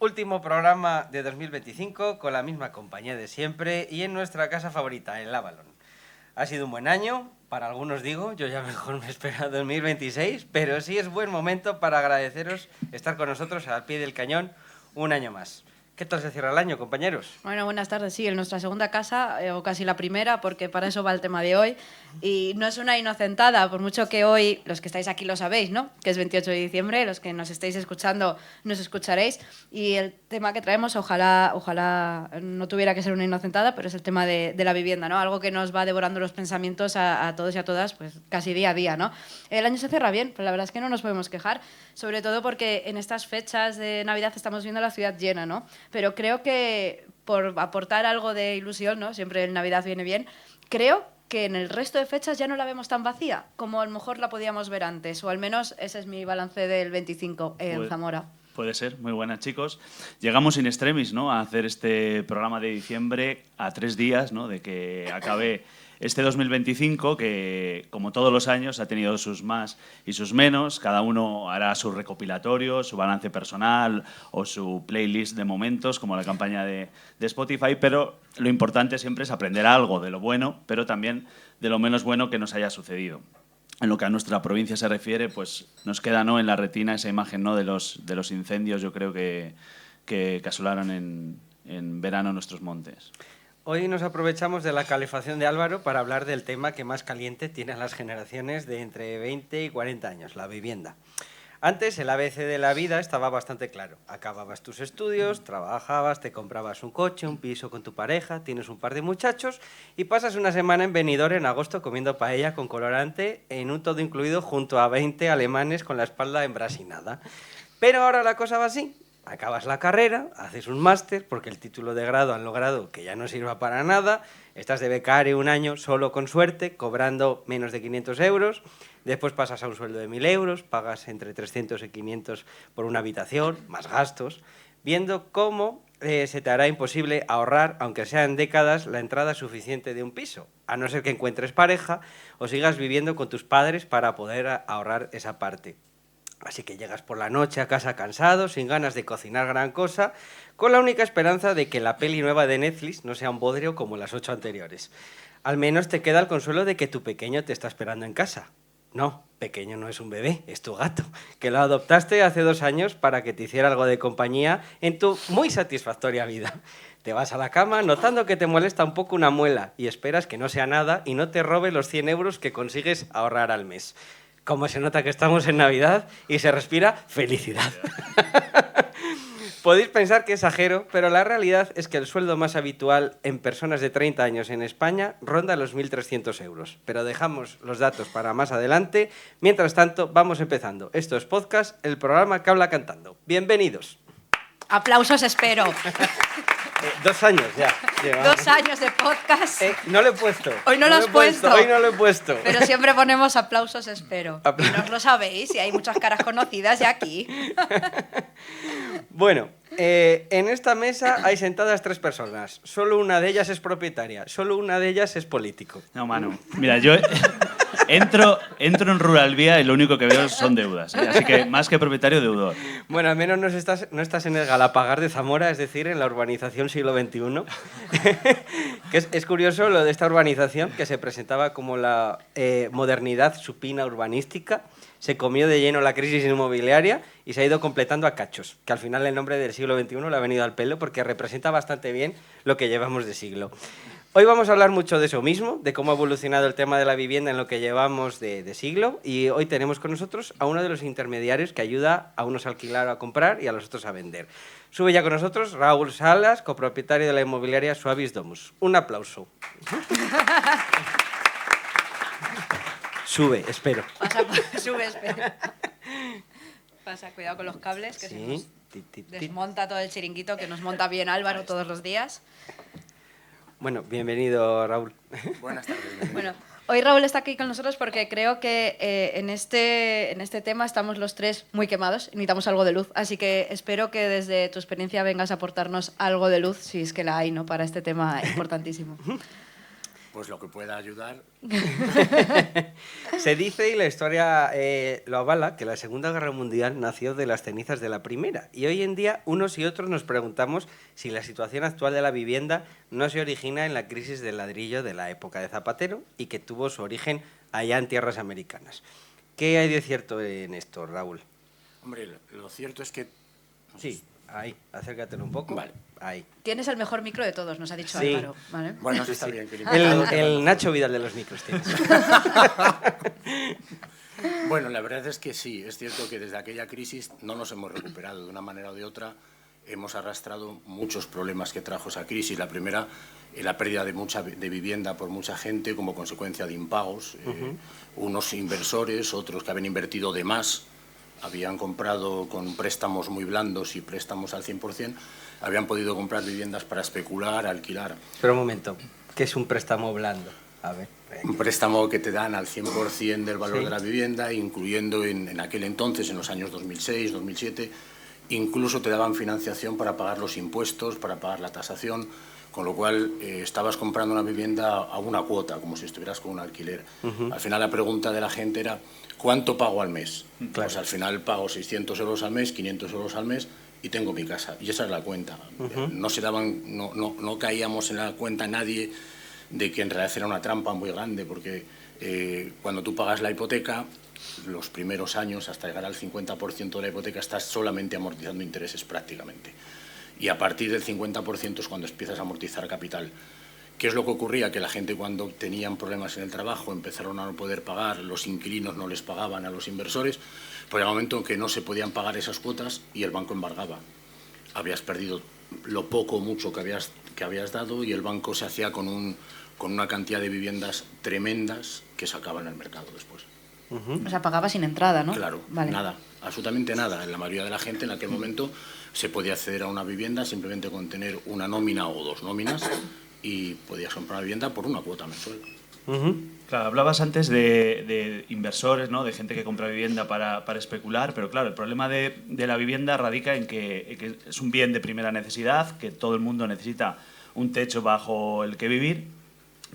Último programa de 2025 con la misma compañía de siempre y en nuestra casa favorita, el Avalon. Ha sido un buen año, para algunos digo, yo ya mejor me espero 2026, pero sí es buen momento para agradeceros estar con nosotros al pie del cañón un año más. ¿Qué tal se cierra el año, compañeros? Bueno, buenas tardes. Sí, en nuestra segunda casa, o casi la primera, porque para eso va el tema de hoy. Y no es una inocentada, por mucho que hoy, los que estáis aquí lo sabéis, ¿no? Que es 28 de diciembre, los que nos estáis escuchando nos escucharéis. Y el tema que traemos, ojalá no tuviera que ser una inocentada, pero es el tema de la vivienda, ¿no? Algo que nos va devorando los pensamientos a todos y a todas, pues casi día a día, ¿no? El año se cierra bien, pero la verdad es que no nos podemos quejar, sobre todo porque en estas fechas de Navidad estamos viendo la ciudad llena, ¿no? Pero creo que por aportar algo de ilusión, ¿no? Siempre en Navidad viene bien, creo que en el resto de fechas ya no la vemos tan vacía como a lo mejor la podíamos ver antes, o al menos ese es mi balance del 25 en Zamora. Puede ser, muy buenas, chicos. Llegamos in extremis, ¿no?, a hacer este programa de diciembre a 3 días, ¿no?, de que acabe este 2025, que como todos los años ha tenido sus más y sus menos. Cada uno hará su recopilatorio, su balance personal o su playlist de momentos, como la campaña de Spotify, pero lo importante siempre es aprender algo de lo bueno, pero también de lo menos bueno que nos haya sucedido. En lo que a nuestra provincia se refiere, pues nos queda, ¿no?, en la retina esa imagen, ¿no?, de los incendios, yo creo que asolaron en verano nuestros montes. Hoy nos aprovechamos de la calefacción de Álvaro para hablar del tema que más caliente tienen las generaciones de entre 20 y 40 años, la vivienda. Antes el ABC de la vida estaba bastante claro. Acababas tus estudios, trabajabas, te comprabas un coche, un piso con tu pareja, tienes un par de muchachos y pasas una semana en Benidorm en agosto comiendo paella con colorante en un todo incluido junto a 20 alemanes con la espalda embrasinada. Pero ahora la cosa va así. Acabas la carrera, haces un máster, porque el título de grado han logrado que ya no sirva para nada, estás de becario un año, solo con suerte, cobrando menos de 500 euros, después pasas a un sueldo de 1.000 euros, pagas entre 300 y 500 por una habitación, más gastos, viendo cómo se te hará imposible ahorrar, aunque sean décadas, la entrada suficiente de un piso, a no ser que encuentres pareja o sigas viviendo con tus padres para poder ahorrar esa parte. Así que llegas por la noche a casa cansado, sin ganas de cocinar gran cosa, con la única esperanza de que la peli nueva de Netflix no sea un bodrio como las 8 anteriores. Al menos te queda el consuelo de que tu pequeño te está esperando en casa. No, pequeño no es un bebé, es tu gato, que lo adoptaste hace 2 años para que te hiciera algo de compañía en tu muy satisfactoria vida. Te vas a la cama notando que te molesta un poco una muela y esperas que no sea nada y no te robe los 100 euros que consigues ahorrar al mes. Como se nota que estamos en Navidad y se respira felicidad. Podéis pensar que exagero, pero la realidad es que el sueldo más habitual en personas de 30 años en España ronda los 1.300 euros. Pero dejamos los datos para más adelante. Mientras tanto, vamos empezando. Esto es Podcast, el programa que habla cantando. Bienvenidos. Aplausos espero. 2 años ya. Llevamos. 2 años de podcast. No lo he puesto. Hoy no lo has puesto. Hoy no lo he puesto. Pero siempre ponemos aplausos espero. Y no os lo sabéis, y hay muchas caras conocidas ya aquí. Bueno, en esta mesa hay sentadas 3 personas. Solo una de ellas es propietaria, solo una de ellas es político. No, Manu. Mira, yo entro en Rural Vía y lo único que veo son deudas, ¿eh? Así que más que propietario, deudor. Bueno, al menos no estás en el Galapagar de Zamora, es decir, en la urbanización siglo XXI. Que es curioso lo de esta urbanización, que se presentaba como la modernidad supina urbanística. Se comió de lleno la crisis inmobiliaria y se ha ido completando a cachos, que al final el nombre del siglo XXI le ha venido al pelo porque representa bastante bien lo que llevamos de siglo. Hoy vamos a hablar mucho de eso mismo, de cómo ha evolucionado el tema de la vivienda en lo que llevamos de siglo, y hoy tenemos con nosotros a uno de los intermediarios que ayuda a unos a alquilar o a comprar y a los otros a vender. Sube ya con nosotros Raúl Salas, copropietario de la inmobiliaria Suavis Domus. Un aplauso. Sube, espero. Sube, espero. Pasa, cuidado con los cables, que sí. se nos desmonta todo el chiringuito, que nos monta bien Álvaro todos los días. Bueno, bienvenido, Raúl. Buenas tardes. Bueno, hoy Raúl está aquí con nosotros porque creo que en este tema estamos los 3 muy quemados y necesitamos algo de luz. Así que espero que desde tu experiencia vengas a aportarnos algo de luz, si es que la hay, ¿no?, para este tema importantísimo. Pues lo que pueda ayudar. Se dice, y la historia lo avala, que la Segunda Guerra Mundial nació de las cenizas de la Primera. Y hoy en día unos y otros nos preguntamos si la situación actual de la vivienda no se origina en la crisis del ladrillo de la época de Zapatero y que tuvo su origen allá en tierras americanas. ¿Qué hay de cierto en esto, Raúl? Hombre, lo cierto es que... Sí, ahí, acércatelo un poco. Vale. Ahí. Tienes el mejor micro de todos, nos ha dicho Sí. Álvaro. ¿Vale? Bueno, eso está bien. Que El Nacho Vidal de los micros tienes. Bueno, la verdad es que sí, es cierto que desde aquella crisis no nos hemos recuperado de una manera o de otra. Hemos arrastrado muchos problemas que trajo esa crisis. La primera, la pérdida de vivienda por mucha gente como consecuencia de impagos. Unos inversores, otros que habían invertido de más, habían comprado con préstamos muy blandos y préstamos al 100%, habían podido comprar viviendas para especular, alquilar. Pero un momento, ¿qué es un préstamo blando? A ver. Un préstamo que te dan al 100% del valor Sí. de la vivienda, incluyendo en aquel entonces, en los años 2006, 2007, incluso te daban financiación para pagar los impuestos, para pagar la tasación, con lo cual estabas comprando una vivienda a una cuota, como si estuvieras con un alquiler. Al final la pregunta de la gente era, ¿cuánto pago al mes? Claro. Pues al final pago 600 euros al mes, 500 euros al mes y tengo mi casa. Y esa es la cuenta. No caíamos en la cuenta nadie de que en realidad era una trampa muy grande, porque cuando tú pagas la hipoteca, los primeros años, hasta llegar al 50% de la hipoteca, estás solamente amortizando intereses prácticamente. Y a partir del 50% es cuando empiezas a amortizar capital. ¿Qué es lo que ocurría? Que la gente, cuando tenían problemas en el trabajo, empezaron a no poder pagar, los inquilinos no les pagaban a los inversores, por el momento en que no se podían pagar esas cuotas y el banco embargaba. Habías perdido lo poco o mucho que habías dado y el banco se hacía con una cantidad de viviendas tremendas que sacaban al mercado después. O sea, pagaba sin entrada, ¿no? Claro, Vale. nada, absolutamente nada. La mayoría de la gente en aquel momento se podía acceder a una vivienda simplemente con tener una nómina o dos nóminas y podías comprar una vivienda por una cuota mensual. Claro, hablabas antes de inversores, ¿no? De gente que compra vivienda para especular, pero claro, el problema de la vivienda radica en que es un bien de primera necesidad, que todo el mundo necesita un techo bajo el que vivir,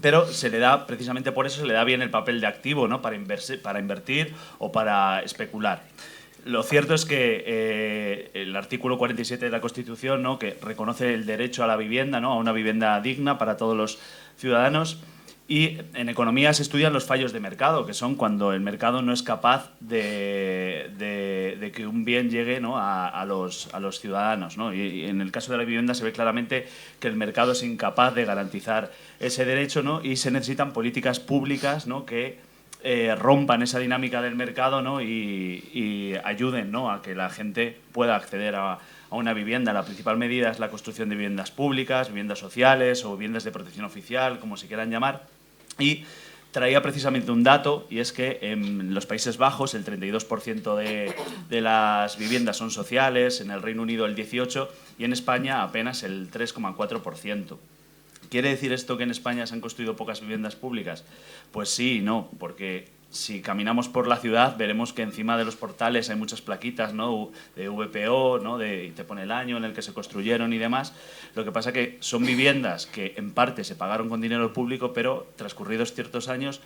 pero se le da, precisamente por eso, se le da bien el papel de activo, ¿no? Para invertir o para especular. Lo cierto es que el artículo 47 de la Constitución, ¿no? Que reconoce el derecho a la vivienda, ¿no? A una vivienda digna para todos los ciudadanos. Y en economía se estudian los fallos de mercado, que son cuando el mercado no es capaz de que un bien llegue, ¿no? a los ciudadanos, ¿no? Y en el caso de la vivienda se ve claramente que el mercado es incapaz de garantizar ese derecho, ¿no? Y se necesitan políticas públicas, ¿no? Que rompan esa dinámica del mercado, ¿no? y ayuden, ¿no? A que la gente pueda acceder a una vivienda. La principal medida es la construcción de viviendas públicas, viviendas sociales o viviendas de protección oficial, como se quieran llamar. Y traía precisamente un dato, y es que en los Países Bajos el 32% de las viviendas son sociales, en el Reino Unido el 18% y en España apenas el 3,4%. ¿Quiere decir esto que en España se han construido pocas viviendas públicas? Pues sí y no, porque si caminamos por la ciudad veremos que encima de los portales hay muchas plaquitas, ¿no? De VPO, ¿no? Y te pone el año en el que se construyeron y demás. Lo que pasa que son viviendas que en parte se pagaron con dinero público, pero transcurridos ciertos años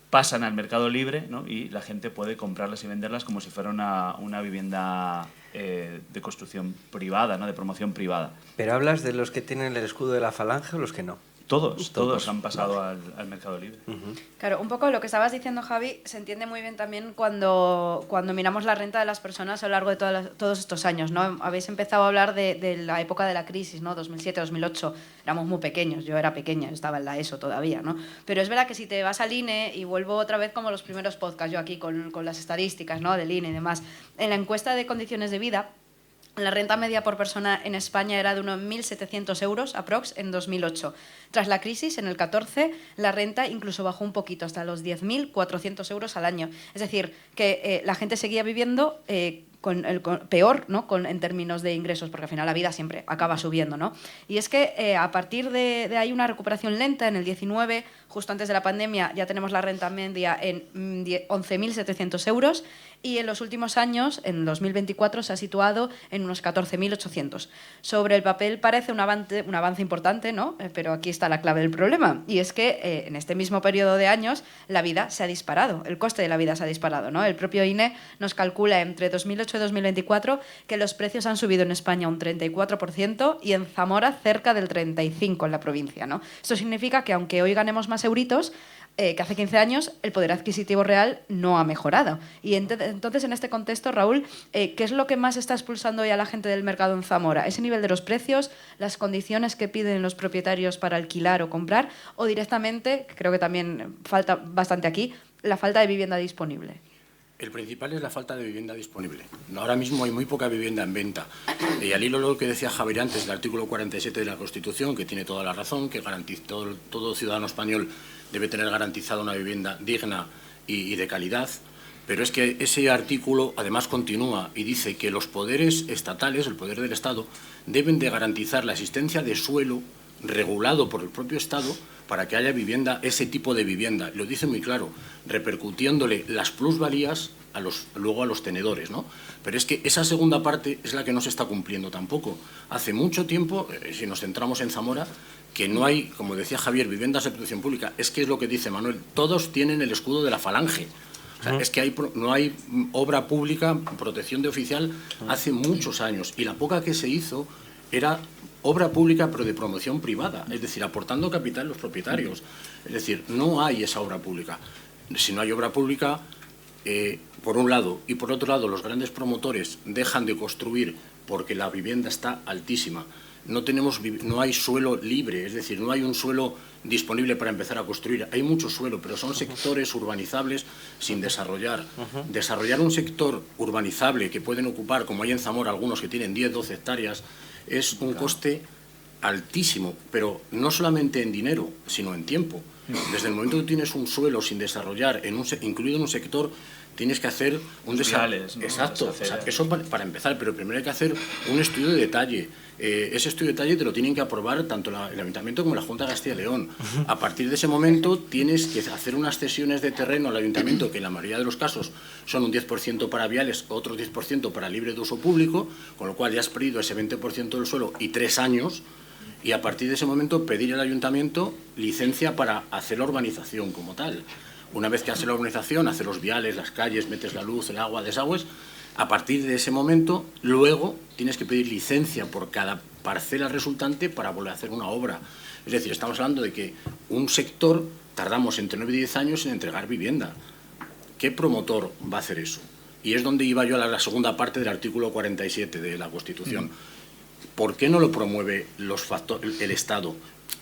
pasan al mercado libre, ¿no? Y la gente puede comprarlas y venderlas como si fuera una vivienda de construcción privada, ¿no? De promoción privada. ¿Pero hablas de los que tienen el escudo de la falange o los que no? Todos han pasado al mercado libre. Claro, un poco lo que estabas diciendo, Javi, se entiende muy bien también cuando miramos la renta de las personas a lo largo de todos estos años, ¿no? Habéis empezado a hablar de la época de la crisis, ¿no? 2007, 2008, éramos muy pequeños, yo era pequeña, estaba en la ESO todavía, ¿no? Pero es verdad que si te vas al INE, y vuelvo otra vez como los primeros podcasts, yo aquí con las estadísticas, ¿no? Del INE y demás, en la encuesta de condiciones de vida, la renta media por persona en España era de unos 1.700 euros aprox en 2008. Tras la crisis, en el 14, la renta incluso bajó un poquito, hasta los 10.400 euros al año. Es decir, que la gente seguía viviendo peor, ¿no? En términos de ingresos, porque al final la vida siempre acaba subiendo, ¿no? Y es que a partir de ahí una recuperación lenta en el 19, justo antes de la pandemia, ya tenemos la renta media en 11.700 euros y en los últimos años, en 2024, se ha situado en unos 14.800. Sobre el papel parece un avance importante, ¿no? Pero aquí está la clave del problema, y es que en este mismo periodo de años la vida se ha disparado, el coste de la vida se ha disparado, ¿no? El propio INE nos calcula entre 2008 y 2024 que los precios han subido en España un 34% y en Zamora cerca del 35% en la provincia, ¿no? Esto significa que aunque hoy ganemos más euritos, que hace 15 años el poder adquisitivo real no ha mejorado. Y entonces, en este contexto, Raúl, ¿qué es lo que más está expulsando hoy a la gente del mercado en Zamora? ¿Ese nivel de los precios, las condiciones que piden los propietarios para alquilar o comprar, o directamente, creo que también falta bastante aquí, la falta de vivienda disponible? El principal es la falta de vivienda disponible. Ahora mismo hay muy poca vivienda en venta. Y al hilo de lo que decía Javier antes, del artículo 47 de la Constitución, que tiene toda la razón, que todo ciudadano español debe tener garantizada una vivienda digna y de calidad, pero es que ese artículo además continúa y dice que los poderes estatales, el poder del Estado, deben de garantizar la existencia de suelo regulado por el propio Estado para que haya vivienda, ese tipo de vivienda. Lo dice muy claro, repercutiéndole las plusvalías luego a los tenedores, ¿no? Pero es que esa segunda parte es la que no se está cumpliendo tampoco. Hace mucho tiempo, si nos centramos en Zamora, que no hay, como decía Javier, viviendas de protección pública. Es que es lo que dice Manuel, todos tienen el escudo de la Falange. O sea, es que no hay obra pública, protección de oficial, hace muchos años. Y la poca que se hizo era obra pública, pero de promoción privada, es decir, aportando capital los propietarios. Es decir, no hay esa obra pública. Si no hay obra pública, por un lado, y por otro lado, los grandes promotores dejan de construir porque la vivienda está altísima. No hay suelo libre, es decir, no hay un suelo disponible para empezar a construir. Hay mucho suelo, pero son sectores urbanizables sin desarrollar. Desarrollar un sector urbanizable que pueden ocupar, como hay en Zamora algunos que tienen 10, 12 hectáreas, es un coste altísimo, pero no solamente en dinero, sino en tiempo. Desde el momento que tienes un suelo sin desarrollar, incluido en un sector, tienes que hacer un desarrollo. ¿No? Exacto, o sea, eso para empezar, pero primero hay que hacer un estudio de detalle. Ese estudio de detalle te lo tienen que aprobar tanto el Ayuntamiento como la Junta de Castilla y León. A partir de ese momento tienes que hacer unas cesiones de terreno al Ayuntamiento, que en la mayoría de los casos son un 10% para viales, otro 10% para libre de uso público, con lo cual ya has perdido ese 20% del suelo y 3 años, y a partir de ese momento pedir al Ayuntamiento licencia para hacer la urbanización como tal. Una vez que haces la urbanización, haces los viales, las calles, metes la luz, el agua, desagües, a partir de ese momento, luego tienes que pedir licencia por cada parcela resultante para volver a hacer una obra. Es decir, estamos hablando de que un sector tardamos entre 9 y 10 años en entregar vivienda. ¿Qué promotor va a hacer eso? Y es donde iba yo a la segunda parte del artículo 47 de la Constitución. ¿Por qué no lo promueve el Estado?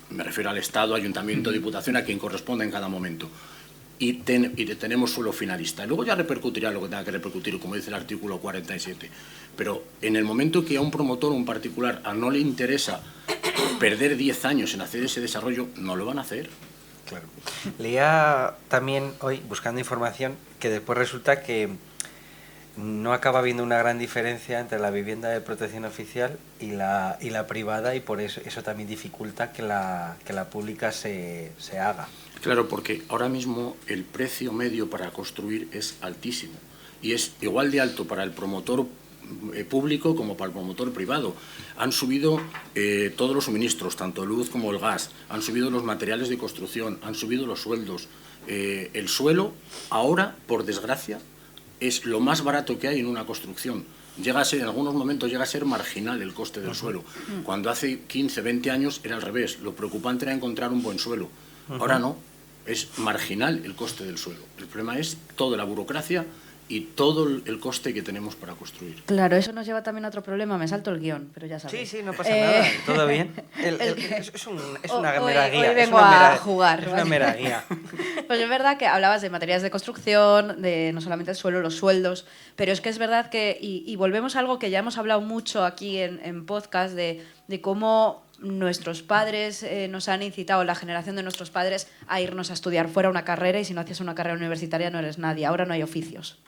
Me refiero al Estado, Ayuntamiento, Diputación, a quien corresponda en cada momento. Y tenemos suelo finalista. Luego ya repercutirá lo que tenga que repercutir, como dice el artículo 47. Pero en el momento que a un promotor o un particular no le interesa perder 10 años en hacer ese desarrollo, no lo van a hacer. Claro. Leía también hoy, buscando información, que después resulta que no acaba habiendo una gran diferencia entre la vivienda de protección oficial y la privada, y por eso también dificulta que la pública se haga. Claro, porque ahora mismo el precio medio para construir es altísimo y es igual de alto para el promotor público como para el promotor privado. Han subido todos los suministros, tanto luz como el gas, han subido los materiales de construcción, han subido los sueldos. El suelo ahora, por desgracia, es lo más barato que hay en una construcción. En algunos momentos llega a ser marginal el coste del suelo. Cuando hace 15, 20 años era al revés. Lo preocupante era encontrar un buen suelo. Ahora no. Es marginal el coste del suelo. El problema es toda la burocracia y todo el coste que tenemos para construir. Claro, eso nos lleva también a otro problema. Me salto el guión, pero ya sabes. Sí, no pasa nada. ¿Todo bien? Es una mera guía. Hoy vengo a jugar. Es una mera guía. Pues es verdad que hablabas de materiales de construcción, de no solamente el suelo, los sueldos, pero es que es verdad que, y volvemos a algo que ya hemos hablado mucho aquí en podcast, de cómo nuestros padres nos han incitado, la generación de nuestros padres, a irnos a estudiar fuera una carrera, y si no hacías una carrera universitaria no eres nadie. Ahora no hay oficios.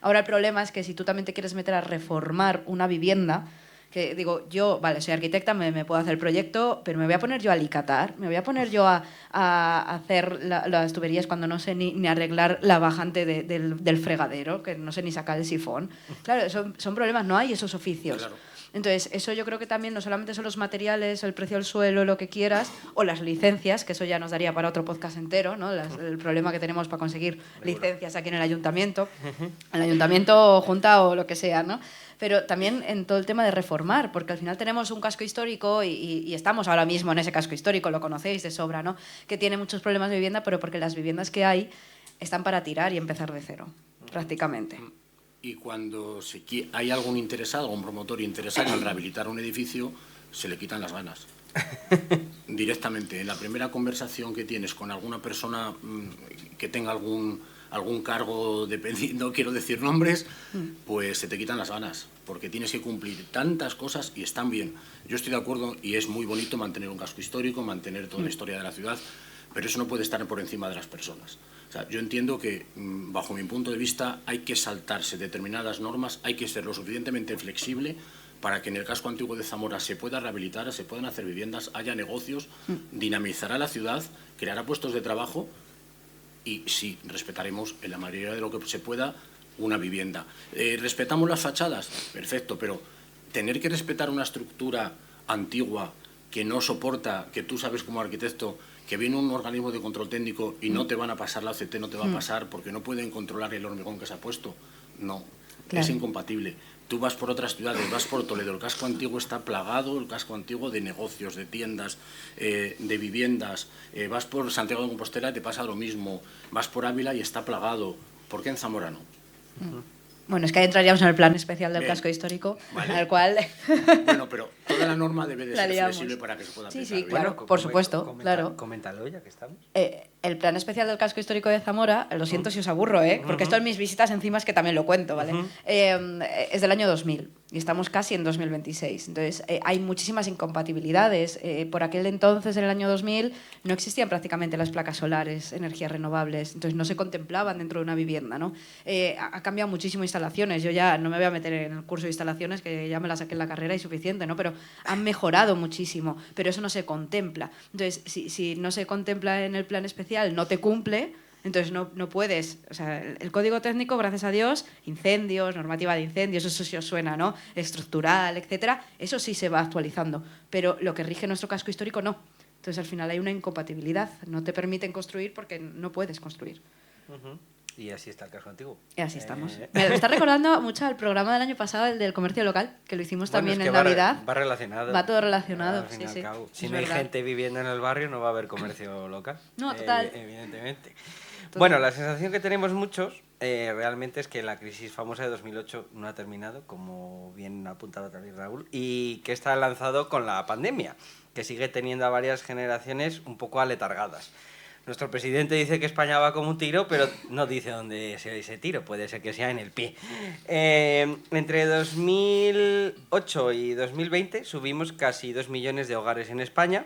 Ahora el problema es que si tú también te quieres meter a reformar una vivienda, que digo, yo, vale, soy arquitecta, me puedo hacer el proyecto, pero me voy a poner yo a alicatar, me voy a poner yo a hacer las tuberías cuando no sé ni arreglar la bajante del fregadero, que no sé ni sacar el sifón. Claro, son problemas, no hay esos oficios. Claro. Entonces, eso yo creo que también no solamente son los materiales, el precio del suelo, lo que quieras, o las licencias, que eso ya nos daría para otro podcast entero, ¿no? El problema que tenemos para conseguir licencias aquí en el ayuntamiento, junta o lo que sea, ¿no? Pero también en todo el tema de reformar, porque al final tenemos un casco histórico y estamos ahora mismo en ese casco histórico, lo conocéis de sobra, ¿no? Que tiene muchos problemas de vivienda, pero porque las viviendas que hay están para tirar y empezar de cero, prácticamente. Y cuando hay algún interesado, algún promotor interesado en rehabilitar un edificio, se le quitan las ganas. Directamente. En la primera conversación que tienes con alguna persona que tenga algún cargo dependiendo, no quiero decir nombres, pues se te quitan las ganas, porque tienes que cumplir tantas cosas y están bien. Yo estoy de acuerdo y es muy bonito mantener un casco histórico, mantener toda la historia de la ciudad, pero eso no puede estar por encima de las personas. O sea, yo entiendo que, bajo mi punto de vista, hay que saltarse determinadas normas, hay que ser lo suficientemente flexible para que en el casco antiguo de Zamora se pueda rehabilitar, se puedan hacer viviendas, haya negocios, dinamizará la ciudad, creará puestos de trabajo y sí, respetaremos en la mayoría de lo que se pueda una vivienda. ¿Respetamos las fachadas? Perfecto, pero tener que respetar una estructura antigua que no soporta, que tú sabes como arquitecto, que viene un organismo de control técnico y no te van a pasar la OCT, no te va a pasar porque no pueden controlar el hormigón que se ha puesto. No, claro. Es incompatible. Tú vas por otras ciudades, vas por Toledo, el casco antiguo está plagado, el casco antiguo de negocios, de tiendas, de viviendas. Vas por Santiago de Compostela y te pasa lo mismo. Vas por Ávila y está plagado. ¿Por qué en Zamora no? Bueno, es que ahí entraríamos en el plan especial del casco histórico, vale. Al cual... Bueno, pero toda la norma debe de ser flexible para que se pueda aplicar. Sí, claro, por supuesto, claro. Coméntalo ya que estamos. El plan especial del casco histórico de Zamora, lo siento si os aburro, porque esto en mis visitas encima es que también lo cuento, ¿vale? Es del año 2000 y estamos casi en 2026. Entonces, hay muchísimas incompatibilidades. Por aquel entonces, en el año 2000, no existían prácticamente las placas solares, energías renovables, entonces no se contemplaban dentro de una vivienda, ¿no? Ha cambiado muchísimo instalaciones. Yo ya no me voy a meter en el curso de instalaciones, que ya me la saqué en la carrera y suficiente, ¿no? Pero han mejorado muchísimo, pero eso no se contempla. Entonces, si no se contempla en el plan especial, no te cumple, entonces no puedes. O sea, el código técnico, gracias a Dios, incendios, normativa de incendios, eso sí os suena, ¿no? Estructural, etcétera, eso sí se va actualizando, pero lo que rige nuestro casco histórico no. Entonces al final hay una incompatibilidad, no te permiten construir porque no puedes construir. Y así está el casco antiguo. Y así estamos. Me está recordando mucho al programa del año pasado, el del comercio local, que lo hicimos también en Navidad. Va relacionado. Va todo relacionado, al fin y al cabo. Si es no hay verdad. gente viviendo en el barrio, no va a haber comercio local. No, total. Evidentemente. Total. Bueno, la sensación que tenemos muchos realmente es que la crisis famosa de 2008 no ha terminado, como bien ha apuntado también Raúl, y que está lanzado con la pandemia, que sigue teniendo a varias generaciones un poco aletargadas. Nuestro presidente dice que España va como un tiro, pero no dice dónde sea ese tiro, puede ser que sea en el pie. Entre 2008 y 2020 subimos casi 2 millones de hogares en España,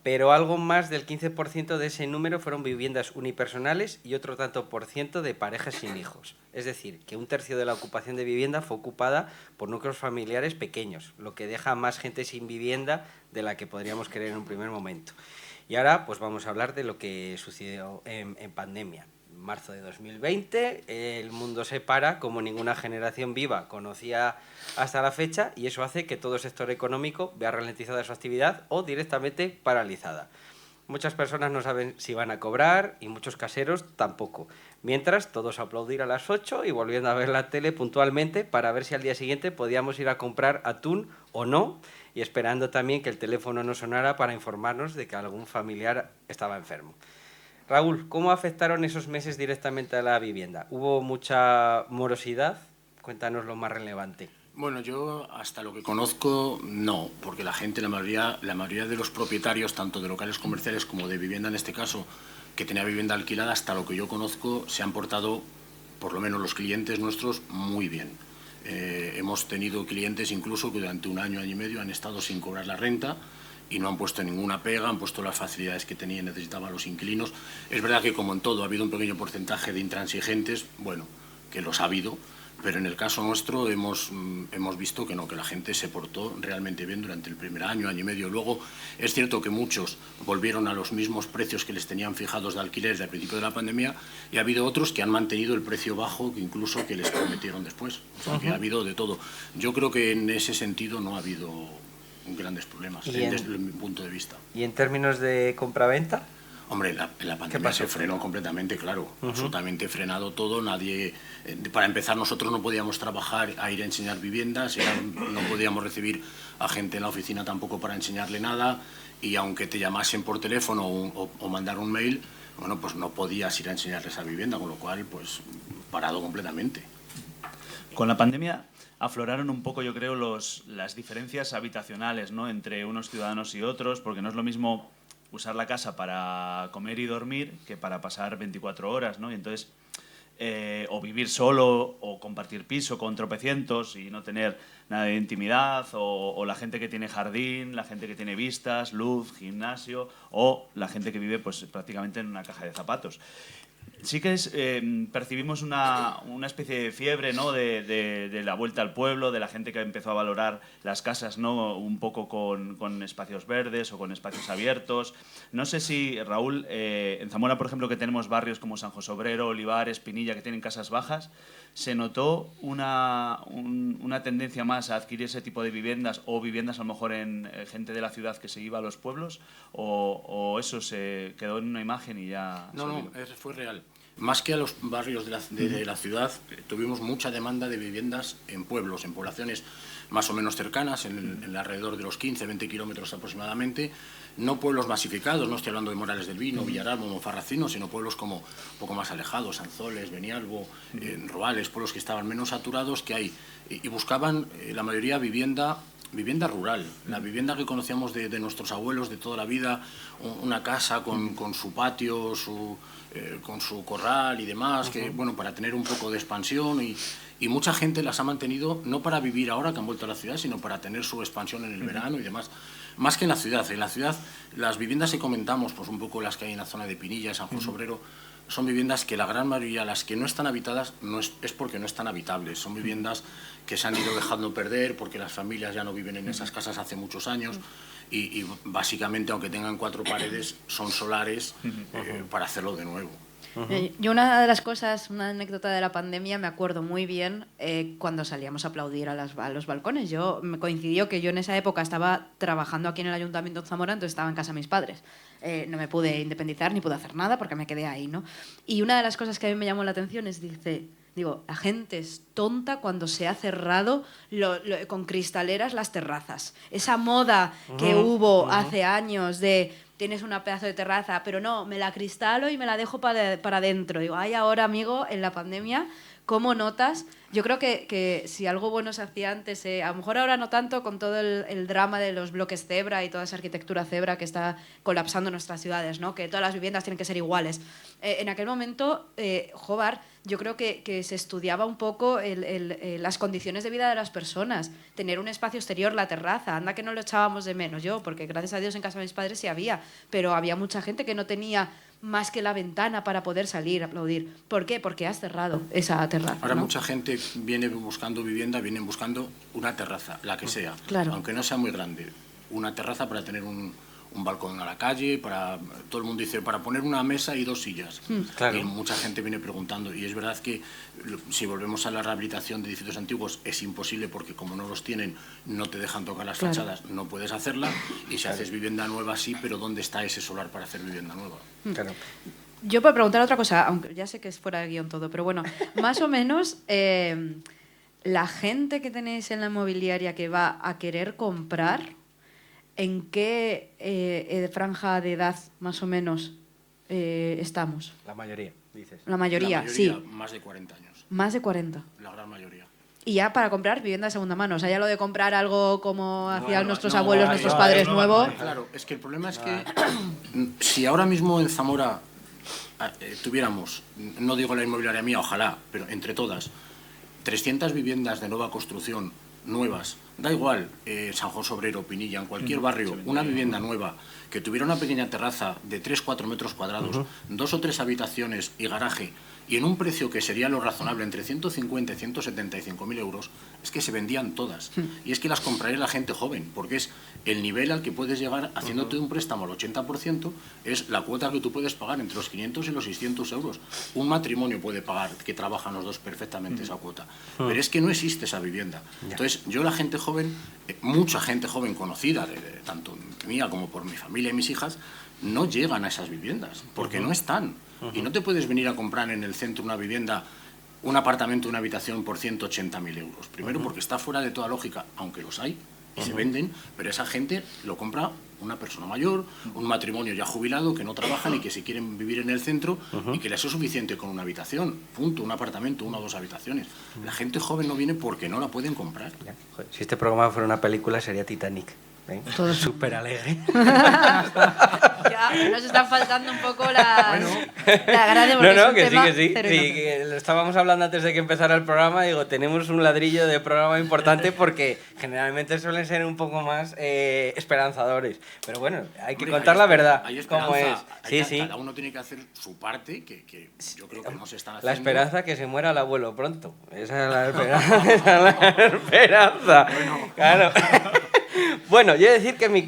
pero algo más del 15% de ese número fueron viviendas unipersonales y otro tanto por ciento de parejas sin hijos. Es decir, que un tercio de la ocupación de vivienda fue ocupada por núcleos familiares pequeños, lo que deja más gente sin vivienda de la que podríamos creer en un primer momento. Y ahora pues vamos a hablar de lo que sucedió en pandemia. En marzo de 2020 el mundo se para como ninguna generación viva conocía hasta la fecha y eso hace que todo sector económico vea ralentizada su actividad o directamente paralizada. Muchas personas no saben si van a cobrar y muchos caseros tampoco. Mientras, todos a aplaudir a las 8 y volviendo a ver la tele puntualmente para ver si al día siguiente podíamos ir a comprar atún o no y esperando también que el teléfono no sonara para informarnos de que algún familiar estaba enfermo. Raúl, ¿cómo afectaron esos meses directamente a la vivienda? ¿Hubo mucha morosidad? Cuéntanos lo más relevante. Bueno, yo hasta lo que conozco no, porque la gente, la mayoría de los propietarios, tanto de locales comerciales como de vivienda en este caso, que tenía vivienda alquilada, hasta lo que yo conozco, se han portado, por lo menos los clientes nuestros, muy bien. Hemos tenido clientes incluso que durante un año y medio han estado sin cobrar la renta y no han puesto ninguna pega, han puesto las facilidades que tenían, necesitaban los inquilinos. Es verdad que como en todo ha habido un pequeño porcentaje de intransigentes, bueno, que los ha habido, pero en el caso nuestro hemos visto que no, que la gente se portó realmente bien durante el primer año, año y medio. Luego es cierto que muchos volvieron a los mismos precios que les tenían fijados de alquiler desde el principio de la pandemia, y ha habido otros que han mantenido el precio bajo que incluso que les prometieron después. O sea, que ha habido de todo. Yo creo que en ese sentido no ha habido grandes problemas desde mi punto de vista. ¿Y en términos de compraventa? Hombre, la pandemia se frenó completamente, claro, absolutamente frenado todo. Nadie, para empezar, nosotros no podíamos trabajar a ir a enseñar viviendas, no podíamos recibir a gente en la oficina tampoco para enseñarle nada, y aunque te llamasen por teléfono o mandar un mail, bueno, pues no podías ir a enseñarles esa vivienda, con lo cual, pues, parado completamente. Con la pandemia afloraron un poco, yo creo, las diferencias habitacionales, ¿no?, entre unos ciudadanos y otros, porque no es lo mismo usar la casa para comer y dormir que para pasar 24 horas, ¿no? Y entonces, o vivir solo o compartir piso con tropecientos y no tener nada de intimidad, o la gente que tiene jardín, la gente que tiene vistas, luz, gimnasio, o la gente que vive pues prácticamente en una caja de zapatos. Sí que percibimos una especie de fiebre, ¿no?, de la vuelta al pueblo, de la gente que empezó a valorar las casas, ¿no?, un poco con espacios verdes o con espacios abiertos. No sé si, Raúl, en Zamora, por ejemplo, que tenemos barrios como San José Obrero, Olivares, Pinilla, que tienen casas bajas, ¿se notó una tendencia más a adquirir ese tipo de viviendas, o viviendas a lo mejor en gente de la ciudad que se iba a los pueblos, o eso se quedó en una imagen y ya... No, fue real. Más que a los barrios de la ciudad, tuvimos mucha demanda de viviendas en pueblos, en poblaciones más o menos cercanas, en alrededor de los 15-20 kilómetros aproximadamente. No pueblos masificados, no estoy hablando de Morales del Vino, Villaralbo, Monfarracino, sino pueblos como un poco más alejados, Sanzoles, Benialbo, Roales, pueblos que estaban menos saturados, que hay. Y buscaban la mayoría vivienda rural, la vivienda que conocíamos de nuestros abuelos de toda la vida, una casa con su patio, con su corral y demás, que, bueno, para tener un poco de expansión, y mucha gente las ha mantenido no para vivir ahora que han vuelto a la ciudad, sino para tener su expansión en el verano y demás. Más que en la ciudad. En la ciudad, las viviendas que comentamos, pues un poco las que hay en la zona de Pinilla, San José Obrero, son viviendas que la gran mayoría, las que no están habitadas, es porque no están habitables. Son viviendas que se han ido dejando perder porque las familias ya no viven en esas casas hace muchos años, y básicamente, aunque tengan 4 paredes, son solares para hacerlo de nuevo. Yo una de las cosas, una anécdota de la pandemia, me acuerdo muy bien cuando salíamos a aplaudir a los balcones. Me coincidió que yo en esa época estaba trabajando aquí en el Ayuntamiento de Zamora, entonces estaba en casa de mis padres. No me pude independizar ni pude hacer nada porque me quedé ahí, ¿no? Y una de las cosas que a mí me llamó la atención es, la gente es tonta cuando se ha cerrado con cristaleras las terrazas. Esa moda que hubo hace años de tienes una pedazo de terraza, pero no, me la cristalo y me la dejo para adentro. Ay, ahora, amigo, en la pandemia, ¿cómo notas? Yo creo que si algo bueno se hacía antes, a lo mejor ahora no tanto con todo el drama de los bloques cebra y toda esa arquitectura cebra que está colapsando nuestras ciudades, ¿no?, que todas las viviendas tienen que ser iguales. En aquel momento, Jobar, yo creo que se estudiaba un poco las condiciones de vida de las personas, tener un espacio exterior, la terraza, anda que no lo echábamos de menos yo, porque gracias a Dios en casa de mis padres sí había, pero había mucha gente que no tenía más que la ventana para poder salir a aplaudir. ¿Por qué? Porque has cerrado esa terraza. Ahora, ¿no? Mucha gente viene buscando vivienda, vienen buscando una terraza, la que sea, claro, aunque no sea muy grande, una terraza para tener un balcón a la calle, todo el mundo dice, para poner una mesa y 2 sillas. Claro. Y mucha gente viene preguntando, y es verdad que si volvemos a la rehabilitación de edificios antiguos es imposible, porque como no los tienen, no te dejan tocar las fachadas, no puedes hacerla, y si haces vivienda nueva sí, pero ¿dónde está ese solar para hacer vivienda nueva? Claro. Yo puedo preguntar otra cosa, aunque ya sé que es fuera de guión todo, pero bueno, más o menos la gente que tenéis en la inmobiliaria que va a querer comprar, ¿en qué franja de edad más o menos estamos? La mayoría, dices. La mayoría, sí. Más de 40 años. Más de 40. La gran mayoría. Y ya para comprar vivienda de segunda mano. O sea, ya lo de comprar algo como hacían nuestros no, abuelos, no, nuestros no, padres, no, nuevo. Claro, es que el problema es que si ahora mismo en Zamora tuviéramos, no digo la inmobiliaria mía, ojalá, pero entre todas, 300 viviendas de nueva construcción, nuevas, da igual, San José Obrero, Pinilla, en cualquier barrio, una vivienda nueva, que tuviera una pequeña terraza de 3-4 metros cuadrados, 2 o 3 habitaciones y garaje, y en un precio que sería lo razonable, entre 150 y 175.000 euros, es que se vendían todas. Y es que las compraría la gente joven, porque es el nivel al que puedes llegar haciéndote un préstamo al 80%, es la cuota que tú puedes pagar entre los 500 y los 600 euros. Un matrimonio puede pagar, que trabajan los dos perfectamente esa cuota. Pero es que no existe esa vivienda. Entonces, yo la gente joven, mucha gente joven conocida, tanto mía como por mi familia y mis hijas, no llegan a esas viviendas, porque no están. Y no te puedes venir a comprar en el centro una vivienda, un apartamento, una habitación por 180.000 euros. Primero porque está fuera de toda lógica, aunque los hay, y se venden, pero esa gente lo compra una persona mayor, un matrimonio ya jubilado, que no trabajan y que se quieren vivir en el centro y que les es suficiente con una habitación, punto, un apartamento, 1 o 2 habitaciones. La gente joven no viene porque no la pueden comprar. Joder, si este programa fuera una película sería Titanic. Todo súper alegre. Ya, nos están faltando un poco la gracia porque es un tema que sí. Que lo estábamos hablando antes de que empezara el programa. Digo, tenemos un ladrillo de programa importante porque generalmente suelen ser un poco más esperanzadores. Pero bueno, hay que contar la verdad. Hay cómo es. Cada uno tiene que hacer su parte, que yo creo que no se están haciendo. La esperanza que se muera el abuelo pronto. Esa es la esperanza. Esa es la esperanza. Bueno. Claro. Bueno, yo he de decir que mi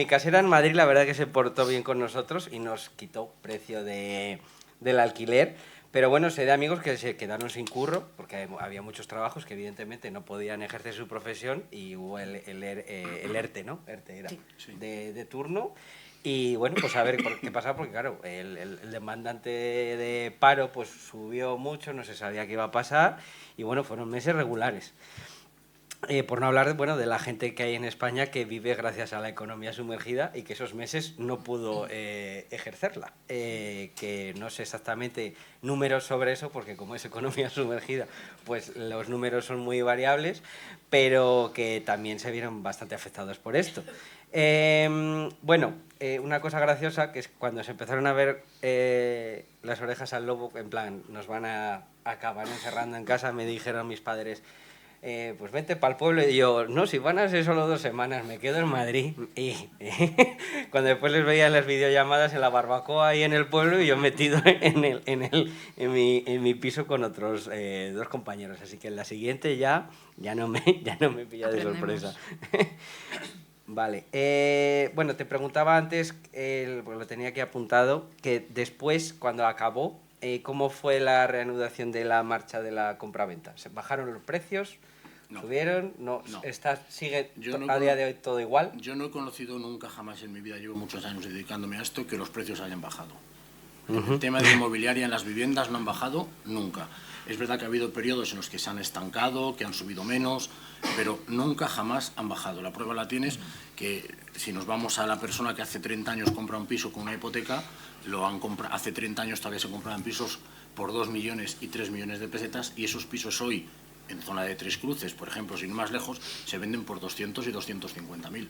casera en Madrid la verdad que se portó bien con nosotros y nos quitó precio del alquiler, pero bueno, sé de amigos que se quedaron sin curro porque había muchos trabajos que evidentemente no podían ejercer su profesión y hubo el ERTE, ¿no? ERTE era, sí. de turno. Y bueno, pues a ver qué pasa, porque claro, el demandante de paro pues subió mucho, no se sabía qué iba a pasar y bueno, fueron meses regulares. Por no hablar de la gente que hay en España que vive gracias a la economía sumergida y que esos meses no pudo ejercerla. Que no sé exactamente números sobre eso, porque como es economía sumergida, pues los números son muy variables, pero que también se vieron bastante afectados por esto. Una cosa graciosa, que es cuando se empezaron a ver las orejas al lobo, en plan, nos van a acabar encerrando en casa, me dijeron mis padres, pues vente para el pueblo, y yo, no, si van a ser solo 2 semanas, me quedo en Madrid. Y cuando después les veía en las videollamadas en la barbacoa ahí en el pueblo y yo metido en mi piso con otros 2 compañeros, así que en la siguiente ya no me pilla de sorpresa. Vale, te preguntaba antes, pues lo tenía aquí apuntado, que después, cuando acabó, ¿cómo fue la reanudación de la marcha de la compraventa? ¿Se bajaron los precios? No. ¿Subieron? No. ¿Sigue a día de hoy todo igual? Yo no he conocido nunca jamás en mi vida, llevo muchos años dedicándome a esto, que los precios hayan bajado. El tema de inmobiliaria en las viviendas no han bajado nunca. Es verdad que ha habido periodos en los que se han estancado, que han subido menos, pero nunca jamás han bajado. La prueba la tienes que si nos vamos a la persona que hace 30 años compra un piso con una hipoteca, hace 30 años todavía se compraban pisos por 2 millones y 3 millones de pesetas y esos pisos hoy, en zona de Tres Cruces, por ejemplo, sin ir más lejos, se venden por 200 y 250.000.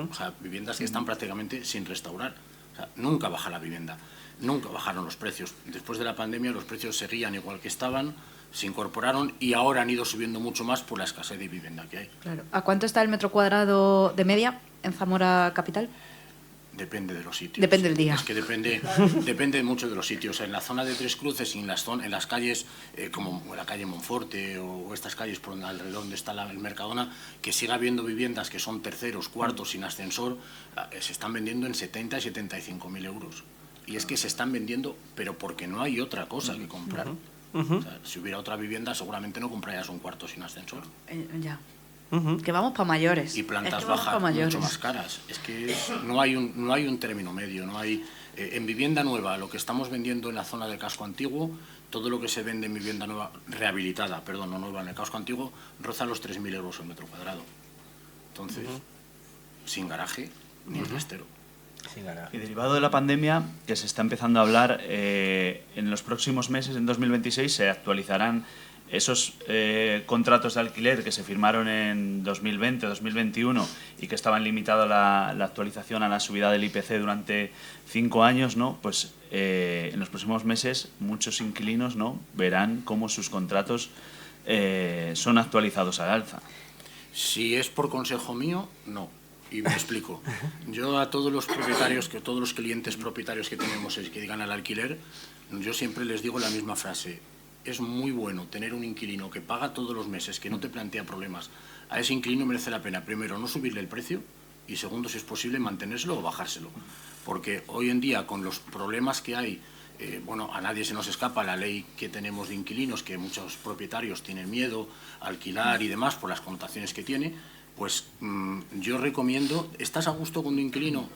O sea, viviendas que están prácticamente sin restaurar. O sea, nunca baja la vivienda, nunca bajaron los precios. Después de la pandemia los precios seguían igual que estaban, se incorporaron y ahora han ido subiendo mucho más por la escasez de vivienda que hay. Claro. ¿A cuánto está el metro cuadrado de media en Zamora capital? Depende de los sitios. Depende del día. Es que depende mucho de los sitios. En la zona de Tres Cruces y en las calles, como la calle Monforte o estas calles por alrededor donde está el Mercadona, que siga habiendo viviendas que son terceros, cuartos, sin ascensor, se están vendiendo en 70 y 75.000 euros. Y es que se están vendiendo, pero porque no hay otra cosa que comprar. O sea, si hubiera otra vivienda, seguramente no comprarías un cuarto sin ascensor. Ya. Que vamos para mayores. Y plantas bajas mucho más caras. Es que no hay un término medio. No hay en vivienda nueva, lo que estamos vendiendo en la zona del casco antiguo, todo lo que se vende en vivienda nueva, rehabilitada, perdón, no nueva, en el casco antiguo, roza los 3.000 euros el metro cuadrado. Entonces, sin garaje ni el rastero. Y derivado de la pandemia, que se está empezando a hablar, en los próximos meses, en 2026, se actualizarán esos contratos de alquiler que se firmaron en 2020, 2021 y que estaban limitados la actualización a la subida del IPC durante 5 años, ¿no? Pues en los próximos meses muchos inquilinos, ¿no?, verán cómo sus contratos son actualizados al alza. Si es por consejo mío, no. Y me explico. Yo a todos los propietarios, todos los clientes propietarios que tenemos que digan al alquiler, yo siempre les digo la misma frase. Es muy bueno tener un inquilino que paga todos los meses, que no te plantea problemas. A ese inquilino merece la pena, primero, no subirle el precio y segundo, si es posible, mantenérselo o bajárselo. Porque hoy en día, con los problemas que hay, bueno, a nadie se nos escapa la ley que tenemos de inquilinos, que muchos propietarios tienen miedo a alquilar y demás por las connotaciones que tiene. Pues yo recomiendo, estás a gusto con un inquilino,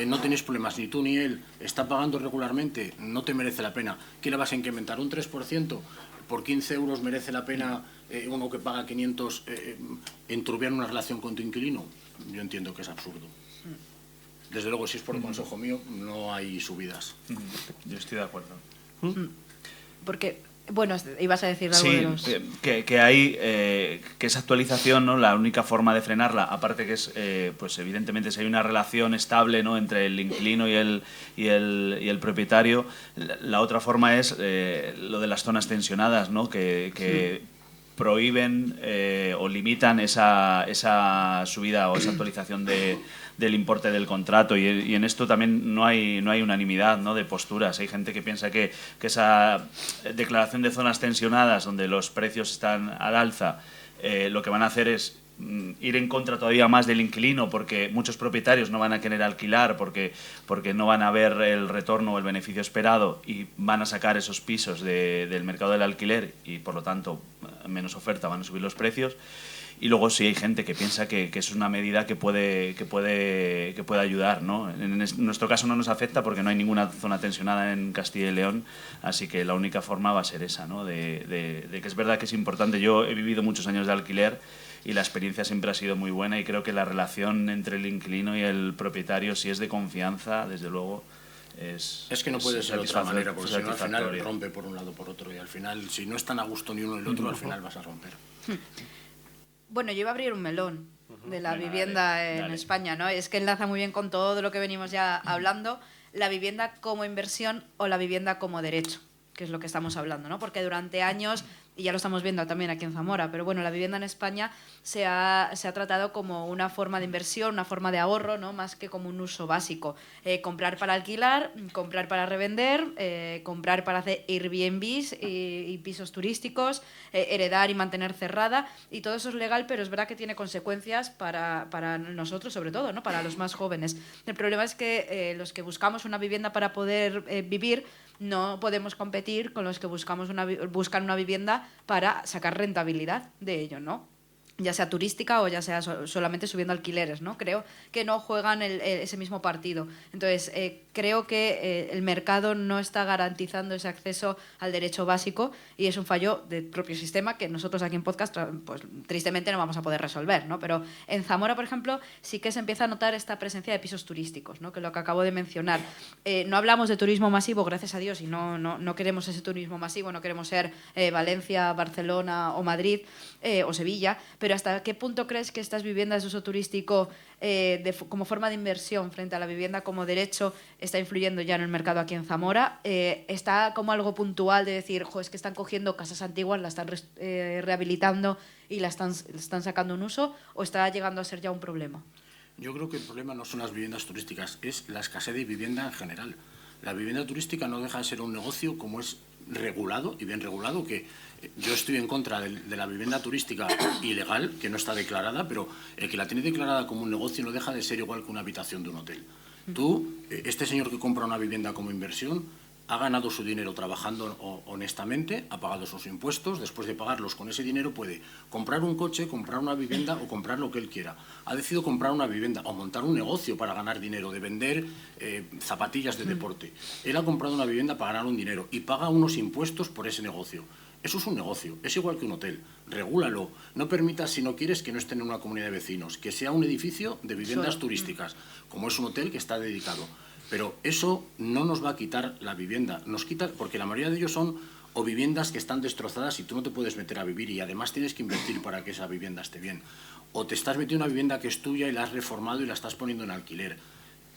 no tenéis problemas, ni tú ni él, está pagando regularmente, no te merece la pena. ¿Qué le vas a incrementar? ¿Un 3%? ¿Por 15 euros merece la pena uno que paga 500 enturbiar una relación con tu inquilino? Yo entiendo que es absurdo. Desde luego, si es por consejo mío, no hay subidas. Yo estoy de acuerdo. Porque, bueno, ibas a decir algo sí, de los... que hay que esa actualización, ¿no? La única forma de frenarla, aparte que es, pues evidentemente si hay una relación estable, ¿no? Entre el inquilino y el propietario, la otra forma es lo de las zonas tensionadas, ¿no? Que prohíben o limitan esa subida o esa actualización del importe del contrato y en esto también no hay unanimidad, ¿no? De posturas. Hay gente que piensa que esa declaración de zonas tensionadas donde los precios están al alza lo que van a hacer es ir en contra todavía más del inquilino porque muchos propietarios no van a querer alquilar porque no van a ver el retorno o el beneficio esperado y van a sacar esos pisos del mercado del alquiler y por lo tanto menos oferta, van a subir los precios. Y luego sí hay gente que piensa que es una medida que puede ayudar, ¿no? En nuestro caso no nos afecta porque no hay ninguna zona tensionada en Castilla y León, así que la única forma va a ser esa, ¿no? De que es verdad que es importante. Yo he vivido muchos años de alquiler y la experiencia siempre ha sido muy buena y creo que la relación entre el inquilino y el propietario, si es de confianza, desde luego... Es que no puede ser de otra manera, porque si no al final rompe por un lado o por otro y al final, si no están a gusto ni uno ni el otro, al final vas a romper. Bueno, yo iba a abrir un melón de la vivienda en España, ¿no? Es que enlaza muy bien con todo lo que venimos ya hablando, la vivienda como inversión o la vivienda como derecho, que es lo que estamos hablando, ¿no? Porque durante años, y ya lo estamos viendo también aquí en Zamora, pero bueno, la vivienda en España se ha tratado como una forma de inversión, una forma de ahorro, ¿no? Más que como un uso básico. Comprar para alquilar, comprar para revender, comprar para hacer Airbnbs y pisos turísticos, heredar y mantener cerrada, y todo eso es legal, pero es verdad que tiene consecuencias para nosotros, sobre todo, ¿no? Para los más jóvenes. El problema es que los que buscamos una vivienda para poder vivir, no podemos competir con los que buscan una vivienda para sacar rentabilidad de ello, ¿no? Ya sea turística o ya sea solamente subiendo alquileres, ¿no? Creo que no juegan ese mismo partido. Entonces, creo que el mercado no está garantizando ese acceso al derecho básico y es un fallo del propio sistema que nosotros aquí en Podcast, pues tristemente no vamos a poder resolver, ¿no? Pero en Zamora, por ejemplo, sí que se empieza a notar esta presencia de pisos turísticos, ¿no? Que es lo que acabo de mencionar. No hablamos de turismo masivo, gracias a Dios, y no queremos ese turismo masivo, no queremos ser Valencia, Barcelona o Madrid o Sevilla, pero ¿hasta qué punto crees que estas viviendas de uso turístico como forma de inversión frente a la vivienda como derecho está influyendo ya en el mercado aquí en Zamora? ¿Está como algo puntual de decir, es que están cogiendo casas antiguas, las están rehabilitando y las están sacando en uso, o está llegando a ser ya un problema? Yo creo que el problema no son las viviendas turísticas, es la escasez de vivienda en general. La vivienda turística no deja de ser un negocio como es regulado y bien regulado, que yo estoy en contra de la vivienda turística ilegal, que no está declarada, pero el que la tiene declarada como un negocio no deja de ser igual que una habitación de un hotel. Este señor que compra una vivienda como inversión, ha ganado su dinero trabajando honestamente, ha pagado sus impuestos, después de pagarlos con ese dinero puede comprar un coche, comprar una vivienda o comprar lo que él quiera. Ha decidido comprar una vivienda o montar un negocio para ganar dinero, de vender zapatillas de deporte. Él ha comprado una vivienda para ganar un dinero y paga unos impuestos por ese negocio. Eso es un negocio, es igual que un hotel. Regúlalo. No permitas, si no quieres, que no estén en una comunidad de vecinos, que sea un edificio de viviendas turísticas, como es un hotel que está dedicado. Pero eso no nos va a quitar la vivienda, nos quita, porque la mayoría de ellos son o viviendas que están destrozadas y tú no te puedes meter a vivir y además tienes que invertir para que esa vivienda esté bien. O te estás metiendo en una vivienda que es tuya y la has reformado y la estás poniendo en alquiler.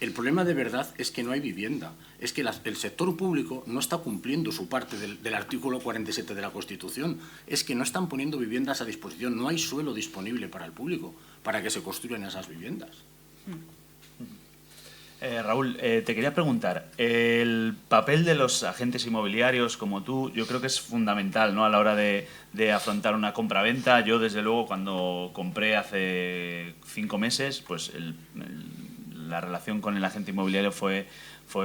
El problema de verdad es que no hay vivienda, es que el sector público no está cumpliendo su parte del artículo 47 de la Constitución, es que no están poniendo viviendas a disposición, no hay suelo disponible para el público, para que se construyan esas viviendas. Raúl, te quería preguntar, el papel de los agentes inmobiliarios como tú, yo creo que es fundamental, ¿no?, a la hora de afrontar una compra-venta. Yo, desde luego, cuando compré hace 5 meses, pues la relación con el agente inmobiliario fue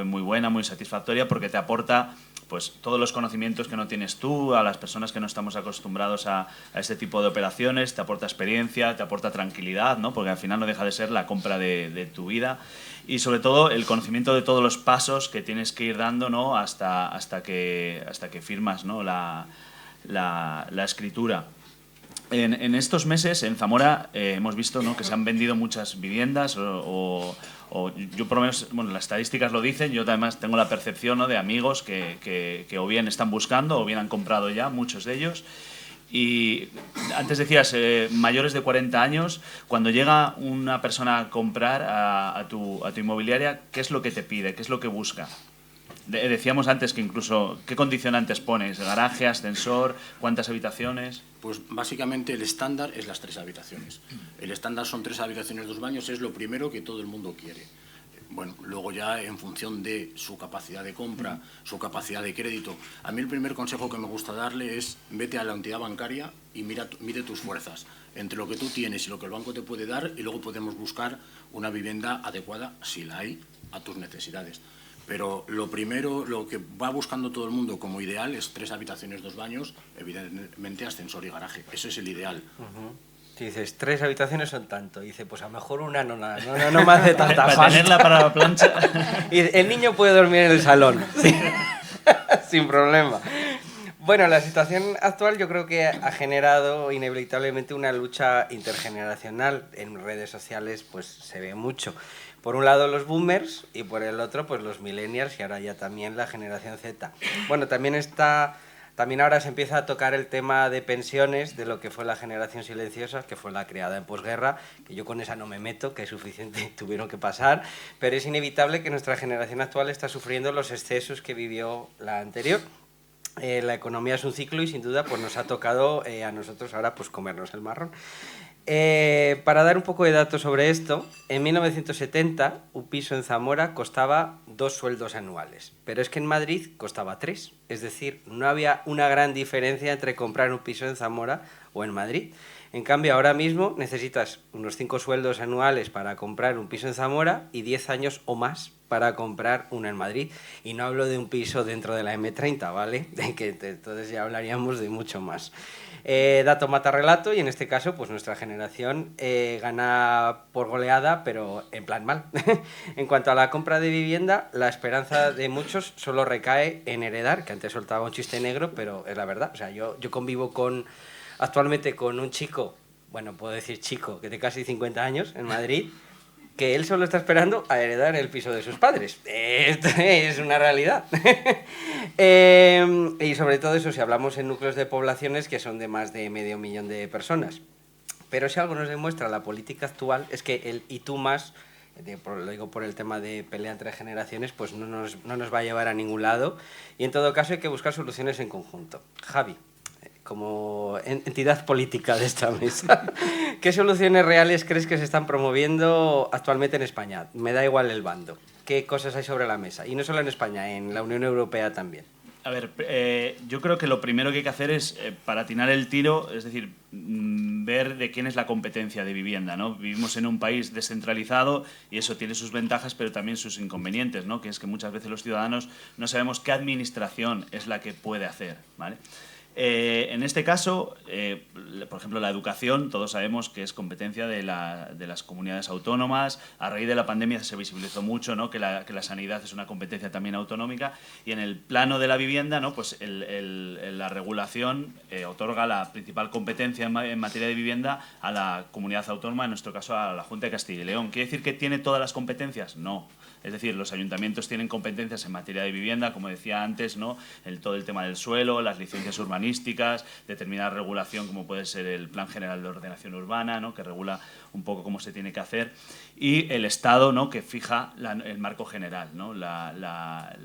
muy buena, muy satisfactoria, porque te aporta pues todos los conocimientos que no tienes tú, a las personas que no estamos acostumbrados a este tipo de operaciones, te aporta experiencia, te aporta tranquilidad, ¿no?, porque al final no deja de ser la compra de tu vida, y sobre todo el conocimiento de todos los pasos que tienes que ir dando, ¿no?, hasta que firmas, ¿no?, la escritura. En estos meses en Zamora hemos visto, ¿no?, que se han vendido muchas viviendas o yo por lo menos, bueno, las estadísticas lo dicen, yo además tengo la percepción, ¿no?, de amigos que o bien están buscando o bien han comprado ya, muchos de ellos. Y antes decías, mayores de 40 años, cuando llega una persona a comprar a tu inmobiliaria, ¿qué es lo que te pide? ¿Qué es lo que busca? Decíamos antes que incluso, ¿qué condicionantes pones? ¿Garaje, ascensor, cuántas habitaciones? Pues básicamente el estándar es las 3 habitaciones. El estándar son 3 habitaciones, 2 baños, es lo primero que todo el mundo quiere. Bueno, luego ya en función de su capacidad de compra, su capacidad de crédito. A mí el primer consejo que me gusta darle es vete a la entidad bancaria y mide tus fuerzas entre lo que tú tienes y lo que el banco te puede dar, y luego podemos buscar una vivienda adecuada, si la hay, a tus necesidades. Pero lo primero, lo que va buscando todo el mundo como ideal es 3 habitaciones, 2 baños, evidentemente ascensor y garaje. Ese es el ideal. Si dices, 3 habitaciones son tanto. Y dice, pues a lo mejor una no me hace tanta falta. Para tenerla para la plancha. Y el niño puede dormir en el salón, ¿sí? Sin problema. Bueno, la situación actual yo creo que ha generado inevitablemente una lucha intergeneracional. En redes sociales pues se ve mucho. Por un lado los boomers y por el otro pues los millennials y ahora ya también la generación Z. Bueno, también ahora se empieza a tocar el tema de pensiones, de lo que fue la generación silenciosa, que fue la creada en posguerra, que yo con esa no me meto, que es suficiente tuvieron que pasar, pero es inevitable que nuestra generación actual está sufriendo los excesos que vivió la anterior. La economía es un ciclo y sin duda pues nos ha tocado a nosotros ahora pues comernos el marrón. Para dar un poco de datos sobre esto, en 1970 un piso en Zamora costaba 2 sueldos anuales, pero es que en Madrid costaba 3, es decir, no había una gran diferencia entre comprar un piso en Zamora o en Madrid. En cambio, ahora mismo necesitas unos 5 sueldos anuales para comprar un piso en Zamora y 10 años o más para comprar uno en Madrid. Y no hablo de un piso dentro de la M30, ¿vale? De que entonces ya hablaríamos de mucho más. Dato mata relato, y en este caso pues nuestra generación gana por goleada, pero en plan mal. En cuanto a la compra de vivienda, la esperanza de muchos solo recae en heredar, que antes soltaba un chiste negro, pero es la verdad. O sea, yo convivo actualmente con un chico, bueno, puedo decir chico, que de casi 50 años en Madrid, que él solo está esperando a heredar el piso de sus padres. Esto es una realidad. Y sobre todo eso, si hablamos en núcleos de poblaciones que son de más de 500.000 de personas. Pero si algo nos demuestra la política actual es que el y tú más, lo digo por el tema de pelea entre generaciones, pues no nos va a llevar a ningún lado. Y en todo caso hay que buscar soluciones en conjunto. Javi, como entidad política de esta mesa, ¿qué soluciones reales crees que se están promoviendo actualmente en España? Me da igual el bando. ¿Qué cosas hay sobre la mesa? Y no solo en España, en la Unión Europea también. A ver, yo creo que lo primero que hay que hacer es, para atinar el tiro, es decir, ver de quién es la competencia de vivienda, ¿no? Vivimos en un país descentralizado y eso tiene sus ventajas, pero también sus inconvenientes, ¿no? Que es que muchas veces los ciudadanos no sabemos qué administración es la que puede hacer, ¿vale? En este caso, por ejemplo, la educación, todos sabemos que es competencia de las comunidades autónomas. A raíz de la pandemia se visibilizó mucho, ¿no?, que la sanidad es una competencia también autonómica. Y en el plano de la vivienda, ¿no?, pues la regulación otorga la principal competencia en materia de vivienda a la comunidad autónoma, en nuestro caso a la Junta de Castilla y León. ¿Quiere decir que tiene todas las competencias? No. Es decir, los ayuntamientos tienen competencias en materia de vivienda, como decía antes, ¿no?, todo el tema del suelo, las licencias urbanísticas, determinada regulación como puede ser el Plan General de Ordenación Urbana, ¿no?, que regula un poco cómo se tiene que hacer, y el Estado, ¿no?, que fija el marco general, ¿no?, la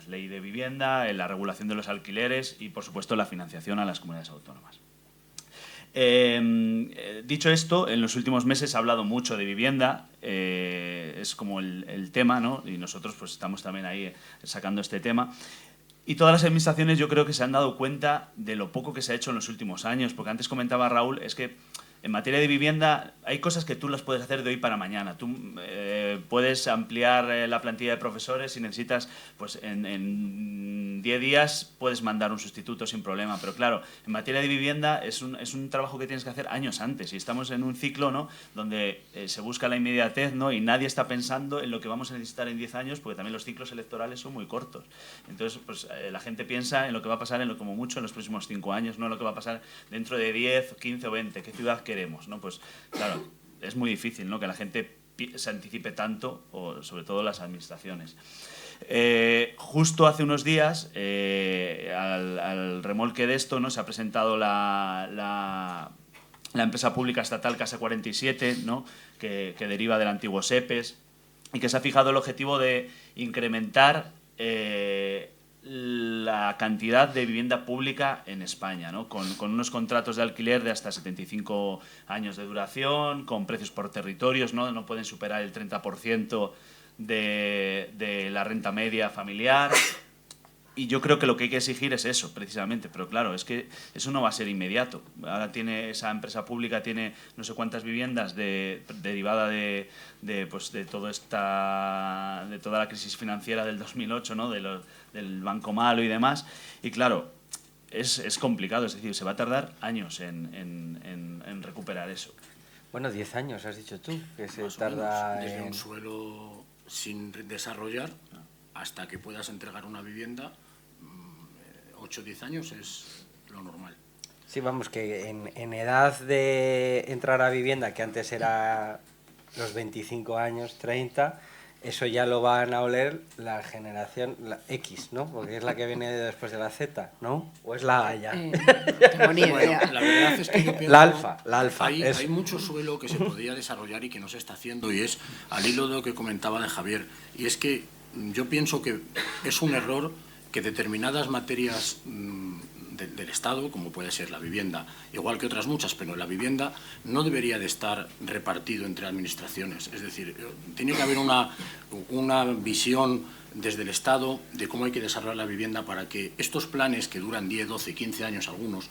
ley de vivienda, la regulación de los alquileres y, por supuesto, la financiación a las comunidades autónomas. Dicho esto, en los últimos meses se ha hablado mucho de vivienda. es como el tema, ¿no? Y nosotros pues estamos también ahí sacando este tema. Y todas las administraciones yo creo que se han dado cuenta de lo poco que se ha hecho en los últimos años, porque antes comentaba Raúl, es que en materia de vivienda hay cosas que tú las puedes hacer de hoy para mañana. Tú puedes ampliar la plantilla de profesores si necesitas, pues en 10 días puedes mandar un sustituto sin problema. Pero claro, en materia de vivienda es un trabajo que tienes que hacer años antes. Y estamos en un ciclo, ¿no?, donde se busca la inmediatez, ¿no?, y nadie está pensando en lo que vamos a necesitar en 10 años, porque también los ciclos electorales son muy cortos. Entonces, pues la gente piensa en lo que va a pasar como mucho en los próximos 5 años, no en lo que va a pasar dentro de 10, 15 o 20. ¿Qué ciudad queremos, ¿no? Pues claro, es muy difícil, ¿no?, que la gente se anticipe tanto, o sobre todo las administraciones. Justo hace unos días, al remolque de esto, ¿no?, se ha presentado la empresa pública estatal Casa 47, ¿no?, que deriva del antiguo SEPES, y que se ha fijado el objetivo de incrementar la cantidad de vivienda pública en España, ¿no?, con unos contratos de alquiler de hasta 75 años de duración, con precios por territorios, no pueden superar el 30% de la renta media familiar. Y yo creo que lo que hay que exigir es eso, precisamente. Pero claro, es que eso no va a ser inmediato. Ahora esa empresa pública tiene no sé cuántas viviendas derivada de toda la crisis financiera del 2008, ¿no?, del Banco Malo y demás. Y claro, es complicado. Es decir, se va a tardar años en recuperar eso. Bueno, 10 años, has dicho tú, que se Más o tarda menos, desde en... un suelo sin desarrollar hasta que puedas entregar una vivienda, 8 o 10 años es lo normal. Sí, vamos, que en edad de entrar a vivienda, que antes era los 25 años, 30, eso ya lo van a oler la generación la X, ¿no? Porque es la que viene después de la Z, ¿no? ¿O es la A ya? No tengo ni idea. Bueno, la verdad es que yo pienso... La alfa. Hay mucho suelo que se podría desarrollar y que no se está haciendo, y es al hilo de lo que comentaba de Javier. Y es que yo pienso que es un error que determinadas materias del Estado, como puede ser la vivienda, igual que otras muchas, pero la vivienda no debería de estar repartido entre administraciones. Es decir, tiene que haber una visión desde el Estado de cómo hay que desarrollar la vivienda para que estos planes, que duran 10, 12, 15 años algunos,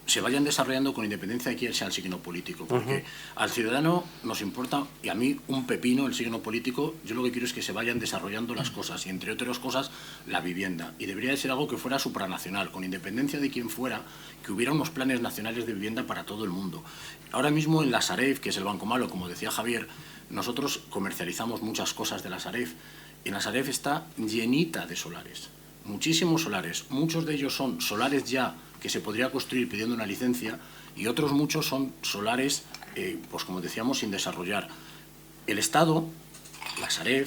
se vayan desarrollando con independencia de quién sea el signo político, porque al ciudadano nos importa, y a mí un pepino el signo político. Yo lo que quiero es que se vayan desarrollando las cosas, y entre otras cosas la vivienda, y debería de ser algo que fuera supranacional, con independencia de quién fuera, que hubiera unos planes nacionales de vivienda para todo el mundo. Ahora mismo en la Sareb, que es el Banco Malo, como decía Javier, nosotros comercializamos muchas cosas de la Sareb, y la Sareb está llenita de solares, muchísimos solares, muchos de ellos son solares ya que se podría construir pidiendo una licencia, y otros muchos son solares, pues como decíamos, sin desarrollar. El Estado, la Sareb,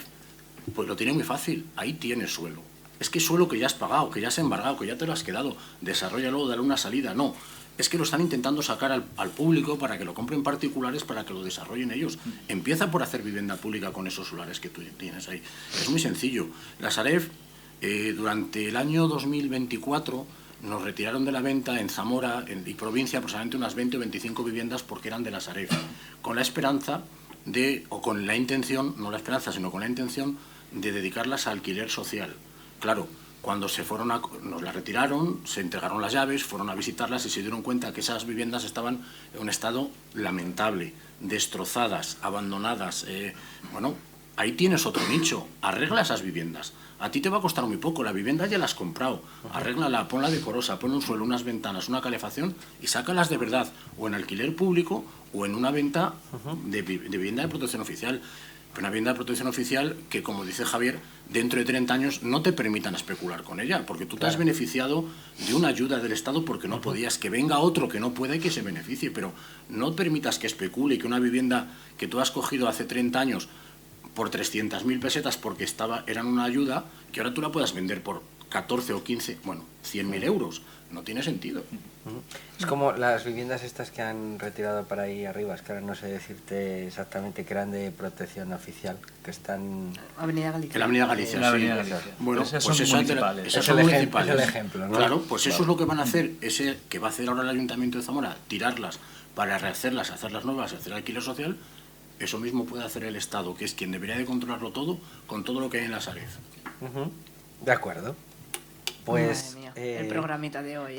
pues lo tiene muy fácil, ahí tienes suelo. Es que suelo que ya has pagado, que ya has embargado, que ya te lo has quedado, desarrollalo, dale una salida. No, es que lo están intentando sacar al público para que lo compren particulares, para que lo desarrollen ellos. Empieza por hacer vivienda pública con esos solares que tú tienes ahí. Es muy sencillo. La Sareb, durante el año 2024... nos retiraron de la venta en Zamora y provincia aproximadamente unas 20 o 25 viviendas porque eran de la Sareb, con la esperanza o con la intención, no la esperanza, sino con la intención de dedicarlas a alquiler social. Claro, cuando nos las retiraron, se entregaron las llaves, fueron a visitarlas y se dieron cuenta que esas viviendas estaban en un estado lamentable, destrozadas, abandonadas. Bueno, ahí tienes otro nicho, arregla esas viviendas. A ti te va a costar muy poco, la vivienda ya la has comprado, arréglala, ponla decorosa, pon un suelo, unas ventanas, una calefacción y sácalas de verdad, o en alquiler público o en una venta de vivienda de protección oficial. Pero una vivienda de protección oficial que, como dice Javier, dentro de 30 años no te permitan especular con ella, porque tú te has beneficiado de una ayuda del Estado porque no podías, que venga otro que no pueda y que se beneficie, pero no permitas que especule y que una vivienda que tú has cogido hace 30 años por 300.000 pesetas porque eran una ayuda, que ahora tú la puedas vender por 14 o 15, bueno, 100.000 euros. No tiene sentido. Es como las viviendas estas que han retirado para ahí arriba, es que ahora no sé decirte exactamente, que eran de protección oficial, que están... Avenida Galicia. En la Avenida Galicia, La sí. Avenida Galicia. Bueno, esas pues son municipales. esas son municipales. Es el ejemplo, ¿no? Claro, pues eso es lo que van a hacer, ese que va a hacer ahora el Ayuntamiento de Zamora, tirarlas para rehacerlas, hacerlas nuevas, hacer alquiler social, eso mismo puede hacer el Estado, que es quien debería de controlarlo todo, con todo lo que hay en la Sareb. De acuerdo. Pues... Madre mía, el programita de hoy.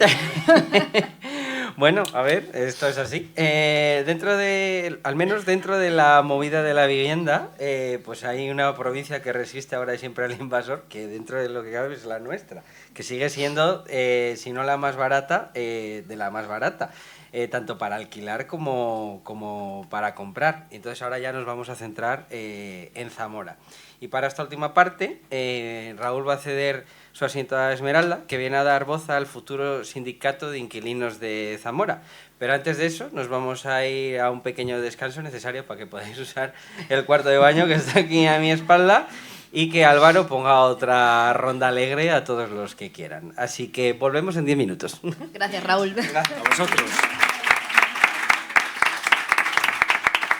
Bueno, a ver, esto es así. Al menos dentro de la movida de la vivienda, pues hay una provincia que resiste ahora y siempre al invasor, que dentro de lo que cabe es la nuestra, que sigue siendo, si no la más barata, de la más barata, tanto para alquilar como para comprar. Entonces ahora ya nos vamos a centrar en Zamora. Y para esta última parte, Raúl va a ceder su asiento a Esmeralda, que viene a dar voz al futuro sindicato de inquilinos de Zamora. Pero antes de eso, nos vamos a ir a un pequeño descanso necesario para que podáis usar el cuarto de baño que está aquí a mi espalda y que Álvaro ponga otra ronda alegre a todos los que quieran. Así que volvemos en 10 minutos. Gracias, Raúl. A vosotros.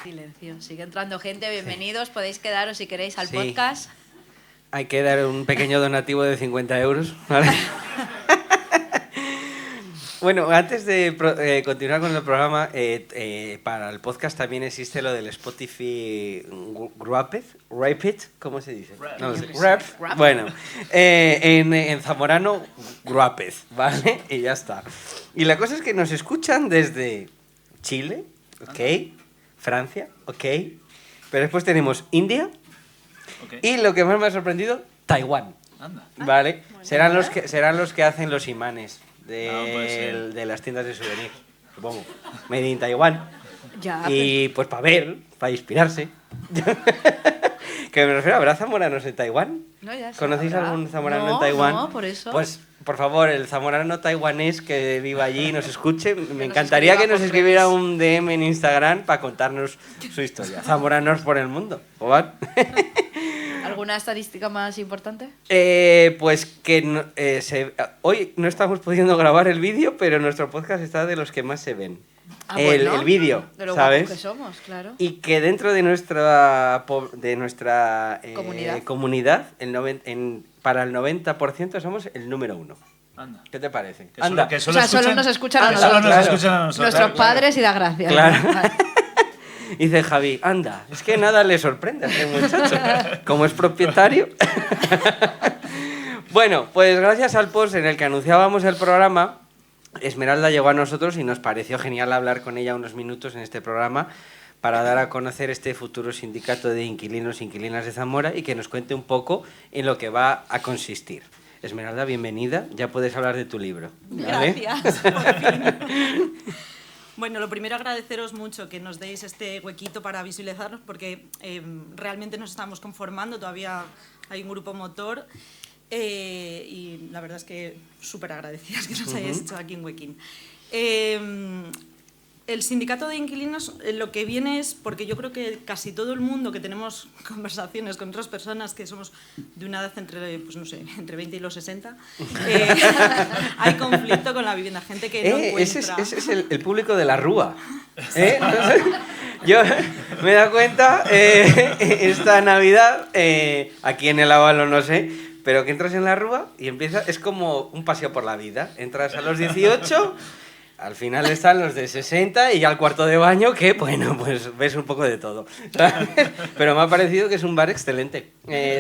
Silencio. Sigue entrando gente. Bienvenidos. Podéis quedaros si queréis al Sí. podcast. Hay que dar un pequeño donativo de 50 euros, ¿vale? Bueno, antes de continuar con el programa, para el podcast también existe lo del Spotify Rapid, ¿cómo se dice? No lo sé. Rap. Bueno, en zamorano, Gruapez, ¿vale? Y ya está. Y la cosa es que nos escuchan desde Chile, ok, Francia, ok, pero después tenemos India, Okay. y lo que más me ha sorprendido, Taiwán. Anda. Vale, serán los que hacen los imanes puede ser. de las tiendas de souvenirs, supongo. Made in Taiwán. Ya, Y pues para ver, para inspirarse. Que me refiero, ¿habrá zamoranos en Taiwán? No, ya se ¿Conocéis sabrá. algún zamorano No, en Taiwán? no, por eso. Pues, por favor, el zamorano taiwanés que viva allí y nos escuche, me nos encantaría que escriba nos por escribiera redes. un DM en Instagram para contarnos su historia. Zamoranos por el mundo, ¿o ¿Alguna estadística más importante? Pues que hoy no estamos pudiendo grabar el vídeo, pero nuestro podcast está de los que más se ven. El vídeo, de lo ¿sabes? guapos que somos, claro. Y que dentro de nuestra Comunidad. comunidad para el 90% somos el número 1. Anda. ¿Qué te parece? Que solo, Anda. que O sea, solo nos escuchan a Ah, nosotros. solo nos Claro. escuchan a nosotros. Nuestros padres y da gracias. Claro. Vale. Dice Javi, anda, es que nada le sorprende a este muchacho. Como es propietario. Bueno, pues gracias al post en el que anunciábamos el programa, Esmeralda llegó a nosotros y nos pareció genial hablar con ella unos minutos en este programa para dar a conocer este futuro sindicato de inquilinos e inquilinas de Zamora y que nos cuente un poco en lo que va a consistir. Esmeralda, bienvenida. Ya puedes hablar de tu libro. ¿vale? Gracias, por fin. Bueno, lo primero agradeceros mucho que nos deis este huequito para visibilizarnos porque realmente nos estamos conformando, todavía hay un grupo motor y la verdad es que súper agradecidas que nos hayáis hecho aquí un huequín. El sindicato de inquilinos lo que viene es porque yo creo que casi todo el mundo que tenemos conversaciones con otras personas que somos de una edad entre, pues no sé, entre 20 y los 60, hay conflicto con la vivienda, gente que no encuentra... Ese es el público de la Rúa. Entonces, yo me he dado cuenta esta Navidad, aquí en el Avalo no sé, pero que entras en la Rúa y es como un paseo por la vida. Entras a los 18... Al final están los de 60 y ya el cuarto de baño que, bueno, pues ves un poco de todo. ¿Sabes? Pero me ha parecido que es un bar excelente.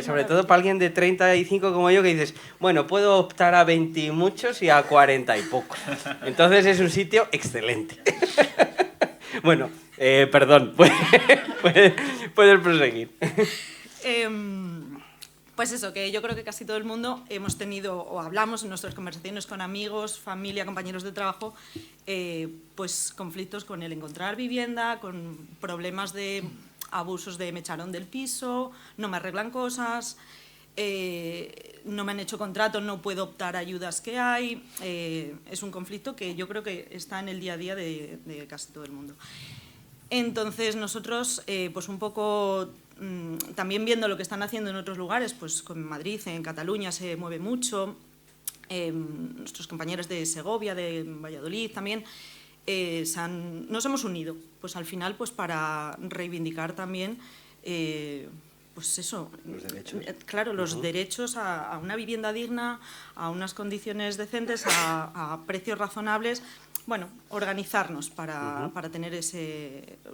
Sobre todo para alguien de 35 como yo que dices, bueno, puedo optar a 20 y muchos y a 40 y pocos. Entonces es un sitio excelente. Bueno, perdón, puedes proseguir. Pues eso, que yo creo que casi todo el mundo hemos tenido o hablamos en nuestras conversaciones con amigos, familia, compañeros de trabajo, pues conflictos con el encontrar vivienda, con problemas de abusos de me echaron del piso, no me arreglan cosas, no me han hecho contrato, no puedo optar a ayudas que hay. Es un conflicto que yo creo que está en el día a día de casi todo el mundo. Entonces nosotros, pues un poco... También viendo lo que están haciendo en otros lugares, pues en Madrid, en Cataluña se mueve mucho, nuestros compañeros de Segovia, de Valladolid también, nos hemos unido, pues al final pues para reivindicar también, pues eso, los derechos. Claro, los derechos a una vivienda digna, a unas condiciones decentes, a precios razonables bueno, organizarnos para tener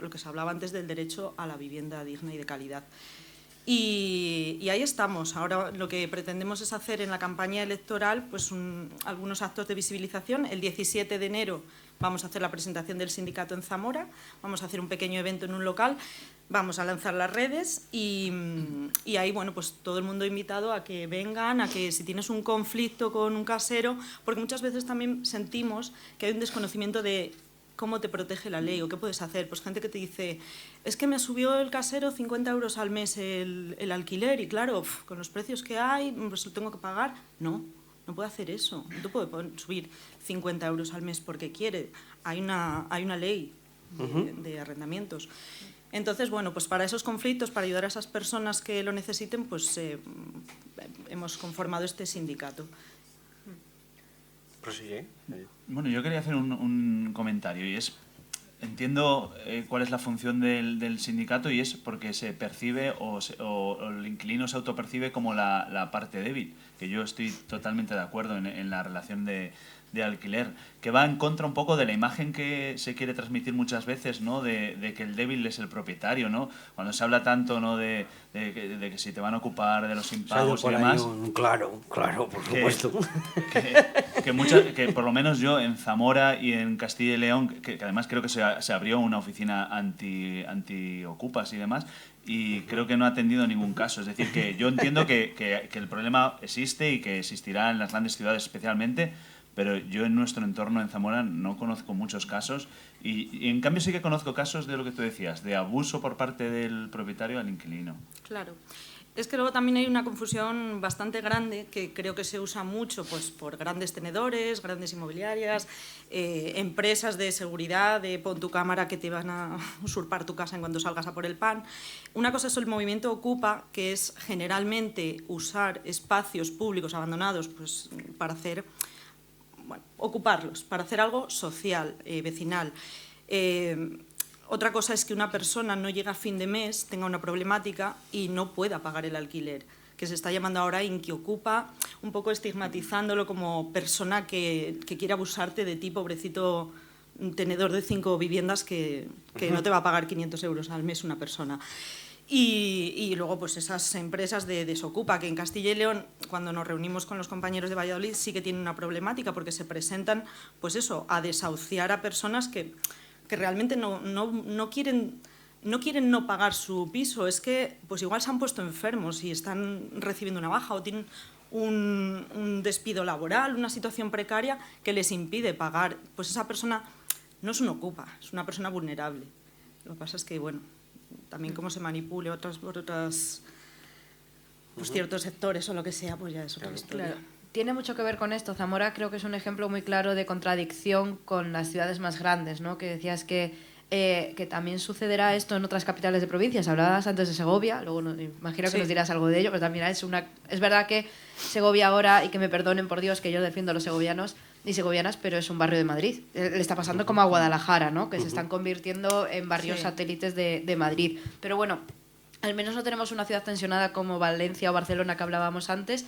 lo que se hablaba antes del derecho a la vivienda digna y de calidad. Y ahí estamos. Ahora lo que pretendemos es hacer en la campaña electoral pues algunos actos de visibilización. El 17 de enero vamos a hacer la presentación del sindicato en Zamora, vamos a hacer un pequeño evento en un local, vamos a lanzar las redes y ahí, bueno, pues todo el mundo invitado a que vengan, a que si tienes un conflicto con un casero, porque muchas veces también sentimos que hay un desconocimiento de cómo te protege la ley o qué puedes hacer. Pues gente que te dice, es que me subió el casero 50 euros al mes el alquiler y claro, con los precios que hay, pues lo tengo que pagar. No puede hacer eso, no te puede subir 50 euros al mes porque quiere. Hay una ley de arrendamientos. Entonces, bueno, pues para esos conflictos, para ayudar a esas personas que lo necesiten, pues hemos conformado este sindicato. Prosigue. Bueno, yo quería hacer un comentario y es, entiendo cuál es la función del sindicato y es porque se percibe o el inquilino se autopercibe como la parte débil, que yo estoy totalmente de acuerdo en la relación de alquiler, que va en contra un poco de la imagen que se quiere transmitir muchas veces, ¿no? De que el débil es el propietario, ¿no? Cuando se habla tanto, ¿no? de que si te van a ocupar de los impagos y demás. Claro, por supuesto. Que por lo menos yo en Zamora y en Castilla y León, que además creo que se abrió una oficina anti-ocupas y demás, y creo que no ha atendido ningún caso. Es decir, que yo entiendo que el problema existe y que existirá en las grandes ciudades especialmente, pero yo en nuestro entorno en Zamora no conozco muchos casos y en cambio sí que conozco casos de lo que tú decías, de abuso por parte del propietario al inquilino. Claro. Es que luego también hay una confusión bastante grande que creo que se usa mucho pues, por grandes tenedores, grandes inmobiliarias, empresas de seguridad, de pon tu cámara que te van a usurpar tu casa en cuanto salgas a por el pan. Una cosa es el movimiento Ocupa, que es generalmente usar espacios públicos abandonados pues, para hacer... Bueno, ocuparlos, para hacer algo social, vecinal. Otra cosa es que una persona no llega a fin de mes, tenga una problemática y no pueda pagar el alquiler, que se está llamando ahora inquiocupa, un poco estigmatizándolo como persona que quiere abusarte de ti, pobrecito tenedor de 5 viviendas que no te va a pagar 500 euros al mes una persona. Y luego pues esas empresas de desocupa, que en Castilla y León, cuando nos reunimos con los compañeros de Valladolid, sí que tienen una problemática porque se presentan pues eso, a desahuciar a personas que realmente no quieren no pagar su piso, es que pues igual se han puesto enfermos y están recibiendo una baja o tienen un despido laboral, una situación precaria que les impide pagar. Pues esa persona no es un ocupa, es una persona vulnerable. Lo que pasa es que, bueno, también cómo se manipule por otras pues, ciertos sectores o lo que sea, pues ya es otra historia. Claro. Tiene mucho que ver con esto. Zamora creo que es un ejemplo muy claro de contradicción con las ciudades más grandes, ¿no? Que decías que también sucederá esto en otras capitales de provincias. Hablabas antes de Segovia, luego imagino que nos dirás algo de ello, pero también es verdad que Segovia ahora, y que me perdonen por Dios que yo defiendo a los segovianos y segovianas, pero es un barrio de Madrid. Le está pasando como a Guadalajara, ¿no? Que se están convirtiendo en barrios satélites de Madrid. Pero bueno, al menos no tenemos una ciudad tensionada como Valencia o Barcelona que hablábamos antes.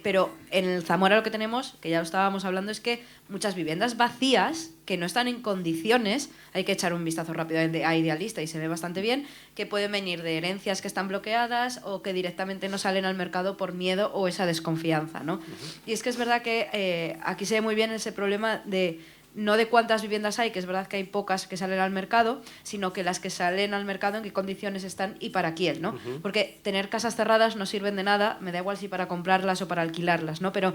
Pero en el Zamora lo que tenemos, que ya lo estábamos hablando, es que muchas viviendas vacías que no están en condiciones, hay que echar un vistazo rápidamente a Idealista y se ve bastante bien, que pueden venir de herencias que están bloqueadas o que directamente no salen al mercado por miedo o esa desconfianza, ¿no? Y es que es verdad que aquí se ve muy bien ese problema de no de cuántas viviendas hay, que es verdad que hay pocas que salen al mercado, sino que las que salen al mercado en qué condiciones están y para quién, ¿no? Porque tener casas cerradas no sirven de nada, me da igual si para comprarlas o para alquilarlas, ¿no? Pero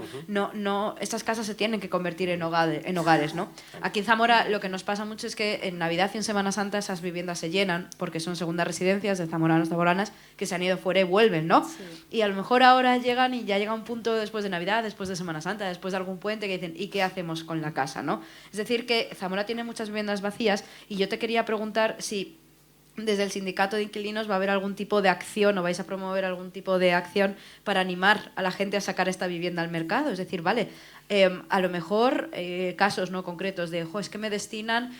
estas casas se tienen que convertir en hogares, ¿no? Aquí en Zamora lo que nos pasa mucho es que en Navidad y en Semana Santa esas viviendas se llenan porque son segundas residencias de zamoranos, zamoranas que se han ido fuera y vuelven, ¿no? Sí. Y a lo mejor ahora llegan y ya llega un punto después de Navidad, después de Semana Santa, después de algún puente que dicen, ¿y qué hacemos con la casa, no? Es decir, que Zamora tiene muchas viviendas vacías y yo te quería preguntar si desde el sindicato de inquilinos va a haber algún tipo de acción o vais a promover algún tipo de acción para animar a la gente a sacar esta vivienda al mercado. Es decir, vale, a lo mejor casos no concretos de, es que me destinan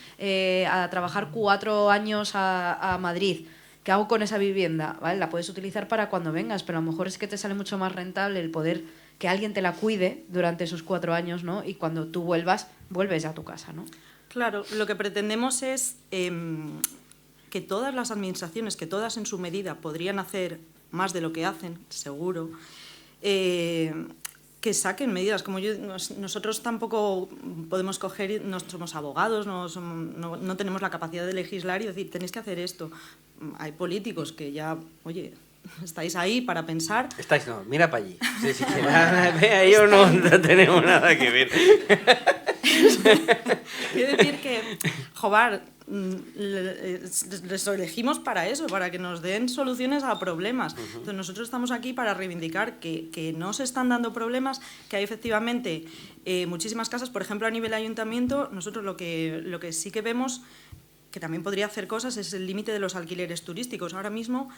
a trabajar 4 años a Madrid. ¿Qué hago con esa vivienda? ¿Vale? La puedes utilizar para cuando vengas, pero a lo mejor es que te sale mucho más rentable el poder que alguien te la cuide durante esos 4 años, ¿no? Y cuando tú vuelvas, vuelves a tu casa, ¿no? Claro, lo que pretendemos es que todas las administraciones, que todas en su medida podrían hacer más de lo que hacen, seguro, que saquen medidas. Como nosotros tampoco podemos coger, no somos abogados, no tenemos la capacidad de legislar y decir, tenéis que hacer esto. Hay políticos que ya, oye, estáis ahí para pensar. Estáis, no, mira para allí. Sí, sí, vea, yo no tenemos nada que ver. Quiero decir que, joder, les elegimos para eso, para que nos den soluciones a problemas. Entonces nosotros estamos aquí para reivindicar que no se están dando problemas, que hay efectivamente muchísimas casas, por ejemplo a nivel ayuntamiento, nosotros lo que sí que vemos que también podría hacer cosas es el límite de los alquileres turísticos. Ahora mismo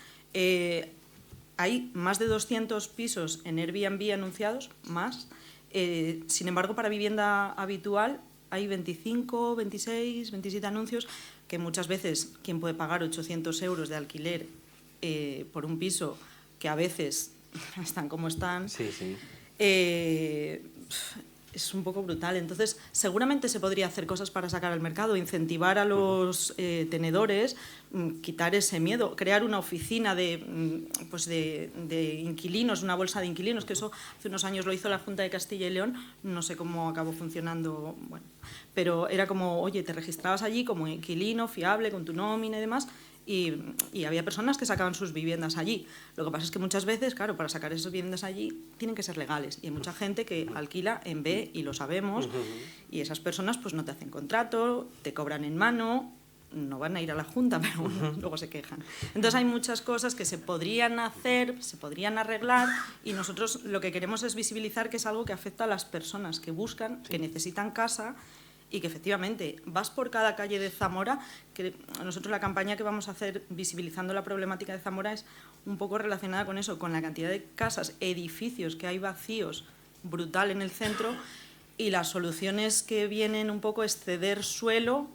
hay más de 200 pisos en Airbnb anunciados, más. Sin embargo, para vivienda habitual hay 25, 26, 27 anuncios que muchas veces quien puede pagar 800 euros de alquiler por un piso que a veces están como están, sí, sí. Es un poco brutal. Entonces, seguramente se podría hacer cosas para sacar al mercado, incentivar a los tenedores, quitar ese miedo, crear una oficina de inquilinos, una bolsa de inquilinos, que eso hace unos años lo hizo la Junta de Castilla y León, no sé cómo acabó funcionando, bueno, pero era como, oye, te registrabas allí como inquilino, fiable, con tu nómina y demás, y había personas que sacaban sus viviendas allí. Lo que pasa es que muchas veces, claro, para sacar esas viviendas allí tienen que ser legales. Y hay mucha gente que alquila en B, y lo sabemos, y esas personas pues no te hacen contrato, te cobran en mano, no van a ir a la Junta, pero bueno, luego se quejan. Entonces hay muchas cosas que se podrían hacer, se podrían arreglar, y nosotros lo que queremos es visibilizar que es algo que afecta a las personas que buscan, que necesitan casa, y que efectivamente vas por cada calle de Zamora, que nosotros la campaña que vamos a hacer visibilizando la problemática de Zamora es un poco relacionada con eso, con la cantidad de casas, edificios que hay vacíos brutal en el centro, y las soluciones que vienen un poco es ceder suelo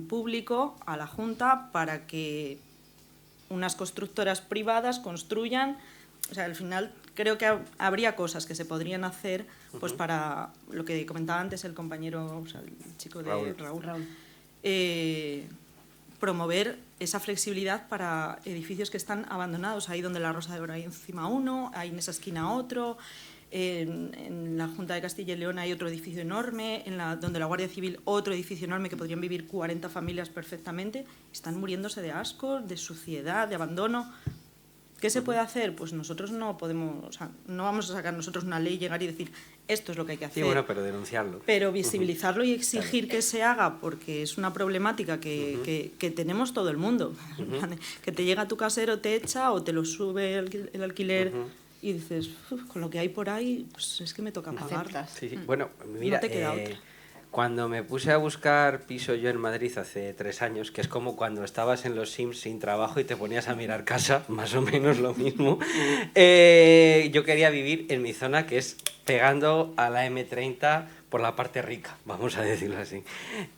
público a la Junta para que unas constructoras privadas construyan. O sea, al final creo que habría cosas que se podrían hacer pues para lo que comentaba antes el compañero, o sea, el chico de Raúl. Promover esa flexibilidad para edificios que están abandonados, ahí donde la Rosa de Oro hay encima uno, hay en esa esquina otro, en la Junta de Castilla y León hay otro edificio enorme, donde la Guardia Civil otro edificio enorme que podrían vivir 40 familias perfectamente, están muriéndose de asco, de suciedad, de abandono. ¿Qué se puede hacer? Pues nosotros no podemos, o sea, no vamos a sacar nosotros una ley, llegar y decir esto es lo que hay que hacer. Sí, bueno, pero denunciarlo. Pero visibilizarlo y exigir que se haga, porque es una problemática que tenemos todo el mundo. Que te llega tu casero, te echa o te lo sube el alquiler y dices, con lo que hay por ahí, pues es que me toca pagar. Sí, sí. Bueno, mira, no te queda otra. Cuando me puse a buscar piso yo en Madrid hace 3 años, que es como cuando estabas en los Sims sin trabajo y te ponías a mirar casa, más o menos lo mismo, yo quería vivir en mi zona, que es pegando a la M30 por la parte rica, vamos a decirlo así.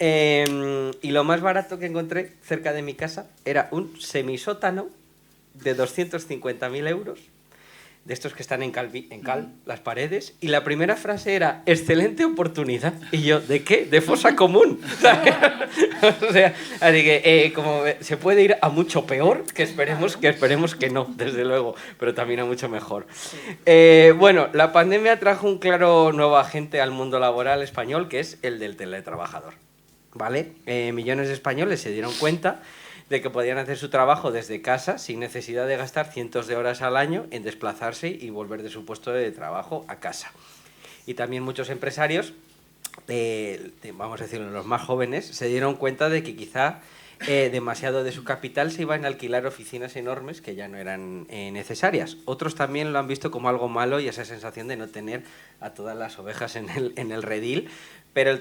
Y lo más barato que encontré cerca de mi casa era un semisótano de 250.000 euros, de estos que están en cal, las paredes, y la primera frase era excelente oportunidad, y yo, ¿de qué? De fosa común. O sea, así que como se puede ir a mucho peor, que esperemos que no, desde luego, pero también a mucho mejor. Bueno, la pandemia trajo un claro nuevo agente al mundo laboral español, que es el del teletrabajador, ¿vale? Millones de españoles se dieron cuenta de que podían hacer su trabajo desde casa sin necesidad de gastar cientos de horas al año en desplazarse y volver de su puesto de trabajo a casa. Y también muchos empresarios, vamos a decirlo, los más jóvenes, se dieron cuenta de que quizá demasiado de su capital se iban a alquilar oficinas enormes que ya no eran necesarias. Otros también lo han visto como algo malo y esa sensación de no tener a todas las ovejas en el redil. Pero el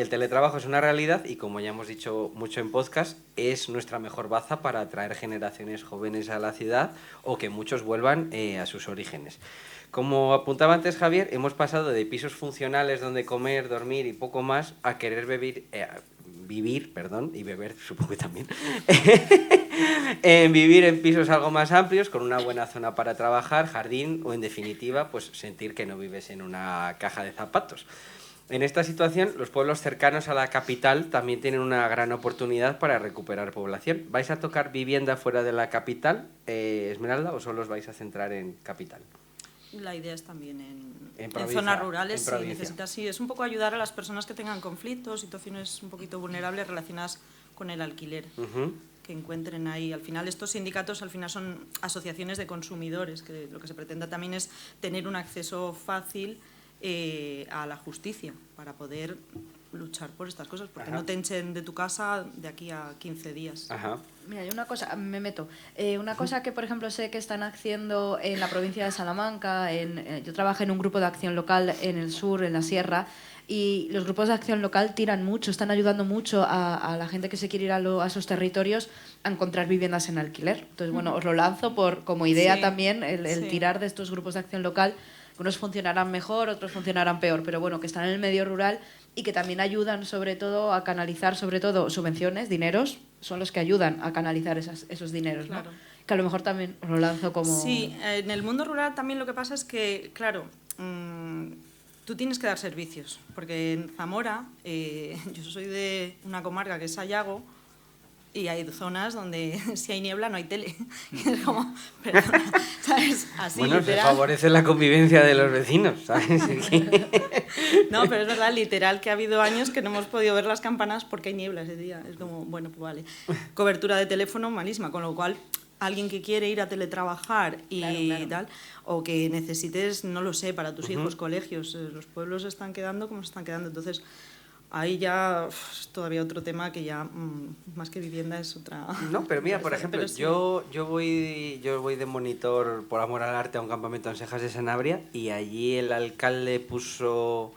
teletrabajo es una realidad y, como ya hemos dicho mucho en podcast, es nuestra mejor baza para atraer generaciones jóvenes a la ciudad o que muchos vuelvan a sus orígenes. Como apuntaba antes Javier, hemos pasado de pisos funcionales donde comer, dormir y poco más a querer vivir y beber, supongo que también, vivir en pisos algo más amplios, con una buena zona para trabajar, jardín o, en definitiva, pues sentir que no vives en una caja de zapatos. En esta situación, los pueblos cercanos a la capital también tienen una gran oportunidad para recuperar población. ¿Vais a tocar vivienda fuera de la capital, Esmeralda, o solo os vais a centrar en capital? La idea es también en provincia, zonas rurales, en si provincia. necesitas, sí, es un poco ayudar a las personas que tengan conflictos, situaciones un poquito vulnerables relacionadas con el alquiler. Que encuentren ahí. Al final, estos sindicatos al final son asociaciones de consumidores, que lo que se pretende también es tener un acceso fácil a la justicia para poder luchar por estas cosas, porque no te echen de tu casa de aquí a 15 días. Ajá. Mira, hay una cosa, me meto. Una cosa que, por ejemplo, sé que están haciendo en la provincia de Salamanca, yo trabajo en un grupo de acción local en el sur, en la sierra, y los grupos de acción local tiran mucho, están ayudando mucho a la gente que se quiere ir a esos territorios a encontrar viviendas en alquiler. Entonces, bueno, os lo lanzo como idea Sí, también, el sí. tirar de estos grupos de acción local. Unos funcionarán mejor, otros funcionarán peor, pero bueno, que están en el medio rural y que también ayudan sobre todo a canalizar sobre todo subvenciones, dineros, son los que ayudan a canalizar esos dineros, ¿no? Claro. Que a lo mejor también os lo lanzo como... Sí, en el mundo rural también lo que pasa es que, claro, tú tienes que dar servicios, porque en Zamora, yo soy de una comarca que es Sayago, y hay zonas donde si hay niebla no hay tele. Y es como, perdona, ¿sabes? Así, Bueno, literal. se favorece la convivencia de los vecinos, ¿sabes? No, pero es verdad, literal, que ha habido años que no hemos podido ver las campanas porque hay niebla ese día. Es como, bueno, pues vale. Cobertura de teléfono malísima, con lo cual alguien que quiere ir a teletrabajar y Claro. tal, o que necesites, no lo sé, para tus hijos, colegios, los pueblos se están quedando como se están quedando. Entonces, ahí ya es todavía otro tema que ya, más que vivienda, es otra... No, pero mira, por ejemplo, Pero sí. yo voy de monitor por amor al arte a un campamento en Sejas de Sanabria y allí el alcalde puso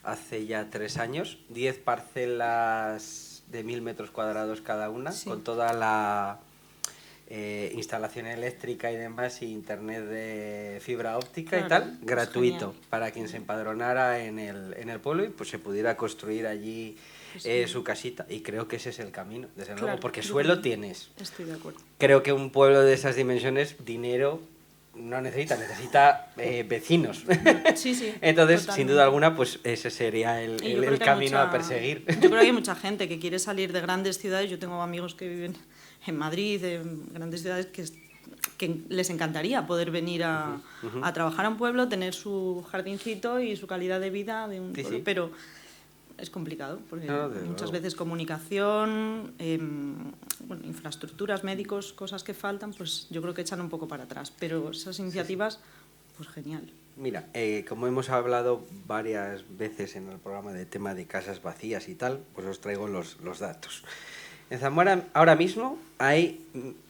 hace ya 3 años 10 parcelas de 1000 metros cuadrados cada una, Sí. con toda la instalación eléctrica y demás, y internet de fibra óptica y Claro, tal, es gratuito, genial. para quien se empadronara en el pueblo y pues se pudiera construir allí su casita. Y creo que ese es el camino, desde luego, Claro, porque yo suelo también tienes. Estoy de acuerdo. Creo que un pueblo de esas dimensiones, dinero no necesita vecinos. Sí, sí. Entonces, sin totalmente. duda alguna, pues ese sería Y yo el creo que hay camino a mucha- perseguir. Yo creo que hay mucha gente que quiere salir de grandes ciudades. Yo tengo amigos que viven en Madrid, en grandes ciudades, que les encantaría poder venir a trabajar a un pueblo, tener su jardincito y su calidad de vida de un Sí, pueblo, sí. pero es complicado, porque No, desde muchas luego. veces comunicación, bueno, infraestructuras, médicos, cosas que faltan, pues yo creo que echan un poco para atrás. Pero esas iniciativas, pues genial. Mira, como hemos hablado varias veces en el programa de tema de casas vacías y tal, pues os traigo los datos. En Zamora, ahora mismo, hay...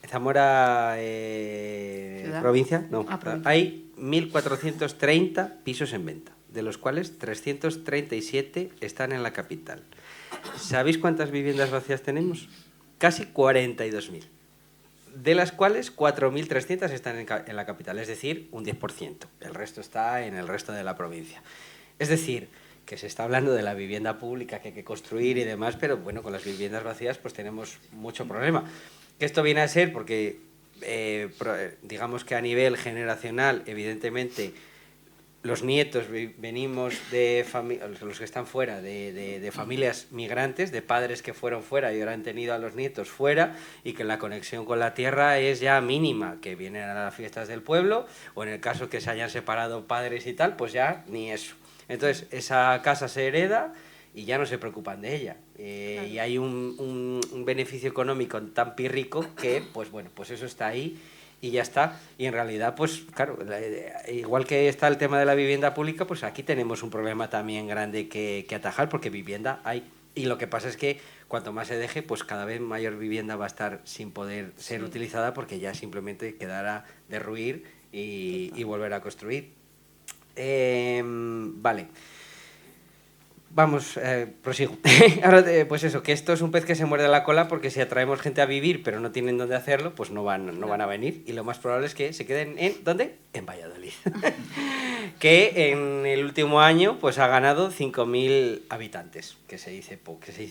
Zamora ¿Ciudad? provincia, no, Provincia. hay 1.430 pisos en venta, de los cuales 337 están en la capital. ¿Sabéis cuántas viviendas vacías tenemos? Casi 42.000. De las cuales 4.300 están en la capital, es decir, un 10%. El resto está en el resto de la provincia. Es decir, que se está hablando de la vivienda pública que hay que construir y demás, pero bueno, con las viviendas vacías pues tenemos mucho problema. Que esto viene a ser porque, digamos que a nivel generacional, evidentemente, los nietos venimos de los que están fuera, de familias migrantes, de padres que fueron fuera y ahora han tenido a los nietos fuera, y que la conexión con la tierra es ya mínima, que vienen a las fiestas del pueblo, o en el caso que se hayan separado padres y tal, pues ya ni eso. Entonces, esa casa se hereda y ya no se preocupan de ella. Claro. Y hay un beneficio económico tan pírrico que, pues bueno, pues eso está ahí y ya está. Y en realidad, pues claro, igual que está el tema de la vivienda pública, pues aquí tenemos un problema también grande que atajar, porque vivienda hay. Y lo que pasa es que cuanto más se deje, pues cada vez mayor vivienda va a estar sin poder ser utilizada, porque ya simplemente quedará derruir y volver a construir. Vale. Vamos, prosigo. Ahora, pues eso, que esto es un pez que se muerde la cola, porque si atraemos gente a vivir pero no tienen dónde hacerlo, pues no van a venir, y lo más probable es que se queden ¿dónde? En Valladolid. Que en el último año pues ha ganado 5.000 habitantes, que se dice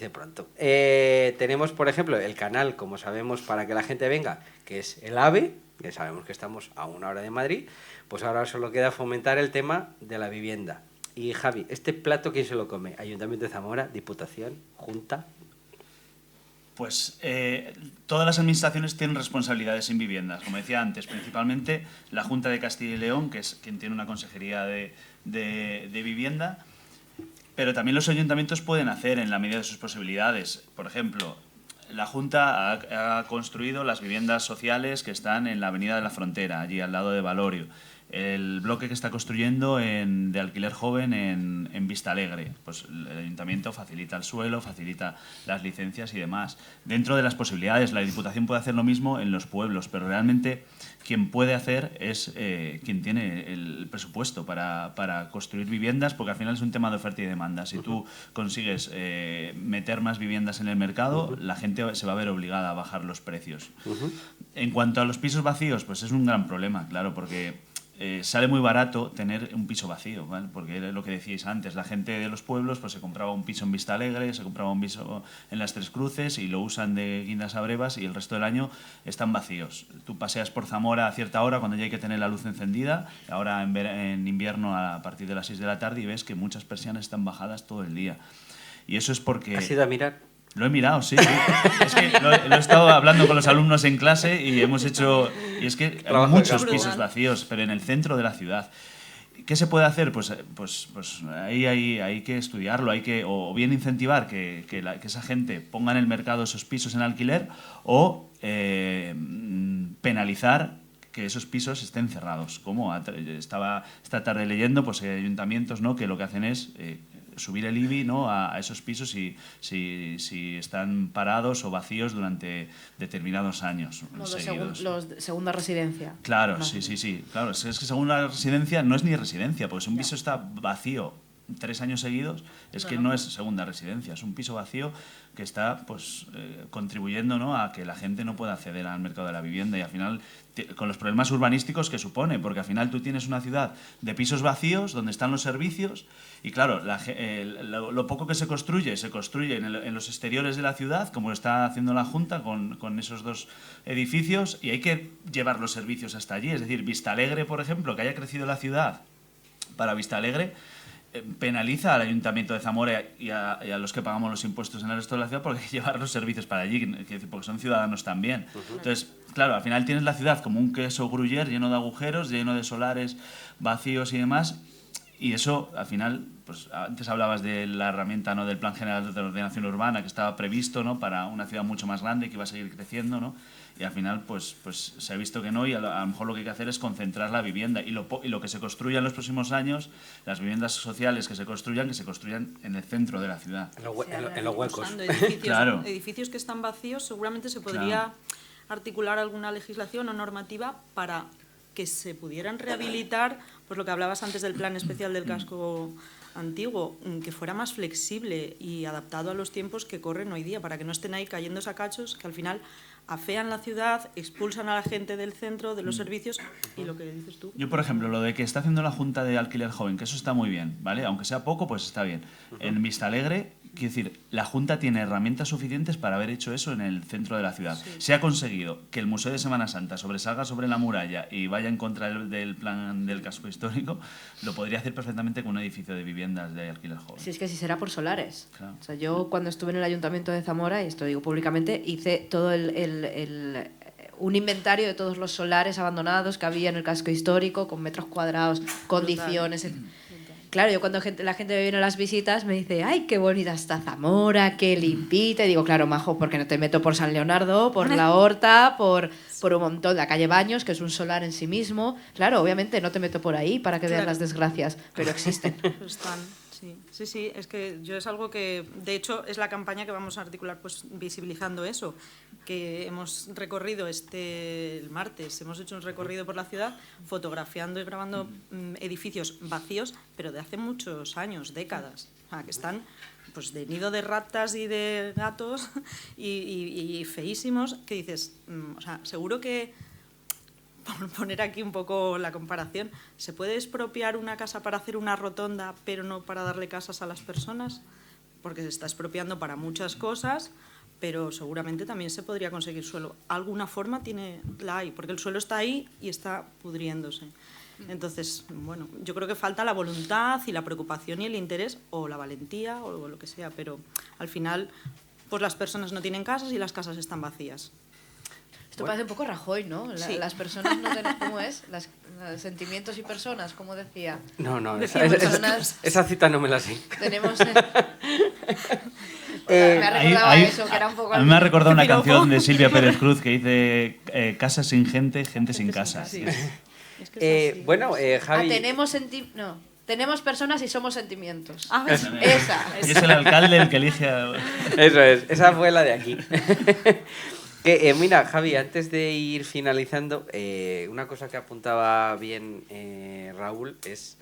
pronto. Tenemos, por ejemplo, el canal, como sabemos, para que la gente venga, que es el AVE, que sabemos que estamos a 1 hora de Madrid, pues ahora solo queda fomentar el tema de la vivienda. Y Javi, ¿este plato quién se lo come? ¿Ayuntamiento de Zamora, Diputación, Junta? Pues todas las administraciones tienen responsabilidades en viviendas, como decía antes, principalmente la Junta de Castilla y León, que es quien tiene una consejería de vivienda, pero también los ayuntamientos pueden hacer en la medida de sus posibilidades. Por ejemplo, la Junta ha construido las viviendas sociales que están en la Avenida de la Frontera, allí al lado de Valorio. El bloque que está construyendo de alquiler joven en Vistalegre. Pues el ayuntamiento facilita el suelo, facilita las licencias y demás. Dentro de las posibilidades, la Diputación puede hacer lo mismo en los pueblos, pero realmente quien puede hacer es quien tiene el presupuesto para construir viviendas, porque al final es un tema de oferta y demanda. Si tú consigues meter más viviendas en el mercado, la gente se va a ver obligada a bajar los precios. En cuanto a los pisos vacíos, pues es un gran problema, claro, porque sale muy barato tener un piso vacío, ¿vale? Porque era lo que decíais antes, la gente de los pueblos pues se compraba un piso en Vistalegre, se compraba un piso en Las Tres Cruces y lo usan de guindas a brevas y el resto del año están vacíos. Tú paseas por Zamora a cierta hora cuando ya hay que tener la luz encendida, ahora en invierno a partir de las 6 de la tarde y ves que muchas persianas están bajadas todo el día. Y eso es porque... ¿Has ido a mirar? Lo he mirado, sí. Es que lo he estado hablando con los alumnos en clase y hemos hecho... Y es que hay muchos pisos vacíos, pero en el centro de la ciudad. ¿Qué se puede hacer? Pues ahí hay que estudiarlo, hay que o bien incentivar que esa gente ponga en el mercado esos pisos en alquiler o penalizar que esos pisos estén cerrados. Como estaba esta tarde leyendo, pues hay ayuntamientos, ¿no?, que lo que hacen es... subir el IBI, ¿no?, a esos pisos si están parados o vacíos durante determinados años seguidos. Los de segunda residencia. Claro, no. sí. Claro, es que segunda residencia no es ni residencia, porque si un piso está vacío 3 años seguidos, es que no es segunda residencia, es un piso vacío que está pues contribuyendo, ¿no?, a que la gente no pueda acceder al mercado de la vivienda y al final con los problemas urbanísticos que supone, porque al final tú tienes una ciudad de pisos vacíos donde están los servicios y claro, lo poco que se construye en los exteriores de la ciudad, como está haciendo la Junta con esos 2 edificios, y hay que llevar los servicios hasta allí. Es decir, Vistalegre, por ejemplo, que haya crecido la ciudad para Vistalegre, penaliza al Ayuntamiento de Zamora y a los que pagamos los impuestos en el resto de la ciudad porque hay que llevar los servicios para allí, porque son ciudadanos también. Entonces, claro, al final tienes la ciudad como un queso gruyère lleno de agujeros, lleno de solares vacíos y demás, y eso, al final, pues antes hablabas de la herramienta, ¿no?, del Plan General de Ordenación Urbana que estaba previsto, ¿no?, para una ciudad mucho más grande que iba a seguir creciendo, ¿no?, y al final pues se ha visto que no, y a lo mejor lo que hay que hacer es concentrar la vivienda y lo que se construya en los próximos años, las viviendas sociales que se construyan en el centro de la ciudad. En los huecos. Claro. Edificios que están vacíos, seguramente se podría articular alguna legislación o normativa para que se pudieran rehabilitar, pues lo que hablabas antes del plan especial del casco antiguo, que fuera más flexible y adaptado a los tiempos que corren hoy día, para que no estén ahí cayéndose a cachos que al final afean la ciudad, expulsan a la gente del centro, de los servicios, y lo que dices tú. Yo, por ejemplo, lo de que está haciendo la Junta de Alquiler Joven, que eso está muy bien, ¿vale? Aunque sea poco, pues está bien. En Vistalegre, quiero decir, la Junta tiene herramientas suficientes para haber hecho eso en el centro de la ciudad. Sí. Se ha conseguido que el Museo de Semana Santa sobresalga sobre la muralla y vaya en contra del plan del casco histórico, lo podría hacer perfectamente con un edificio de viviendas de alquiler joven. Sí, es que si será por solares. Claro. O sea, yo cuando estuve en el Ayuntamiento de Zamora, y esto digo públicamente, hice todo un inventario de todos los solares abandonados que había en el casco histórico, con metros cuadrados, condiciones... Claro, yo cuando la gente me viene a las visitas me dice, ¡ay, qué bonita está Zamora, qué limpita! Y digo, claro, majo, porque no te meto por San Leonardo, por La Horta, por un montón, la calle Baños, que es un solar en sí mismo. Claro, obviamente no te meto por ahí para que veas las desgracias, pero existen. Están, sí, es que yo es algo que, de hecho, es la campaña que vamos a articular, pues visibilizando eso, que hemos recorrido el martes, hemos hecho un recorrido por la ciudad fotografiando y grabando edificios vacíos, pero de hace muchos años, décadas, o sea, que están pues de nido de ratas y de gatos y feísimos, que dices, o sea, seguro que, por poner aquí un poco la comparación, ¿se puede expropiar una casa para hacer una rotonda, pero no para darle casas a las personas? Porque se está expropiando para muchas cosas, pero seguramente también se podría conseguir suelo. Alguna forma la hay, porque el suelo está ahí y está pudriéndose. Entonces, bueno, yo creo que falta la voluntad y la preocupación y el interés, o la valentía, o lo que sea, pero al final, pues las personas no tienen casas y las casas están vacías. Esto parece un poco Rajoy, ¿no? Sí. Las personas no tienen... ¿Cómo es? Los sentimientos y personas, ¿cómo decía? No, Personas- esa cita no me la sé. Tenemos... me ha recordado eso, que era un poco... A mí me ha recordado una Piropo. canción de Silvia Pérez Cruz que dice casa sin gente, gente sin casa. Sí. Es que es así. Bueno, Javi... tenemos personas y somos sentimientos. Ah, Esa. Y es el alcalde el que elige a... Eso es, esa fue la de aquí. Mira, Javi, antes de ir finalizando, una cosa que apuntaba bien Raúl es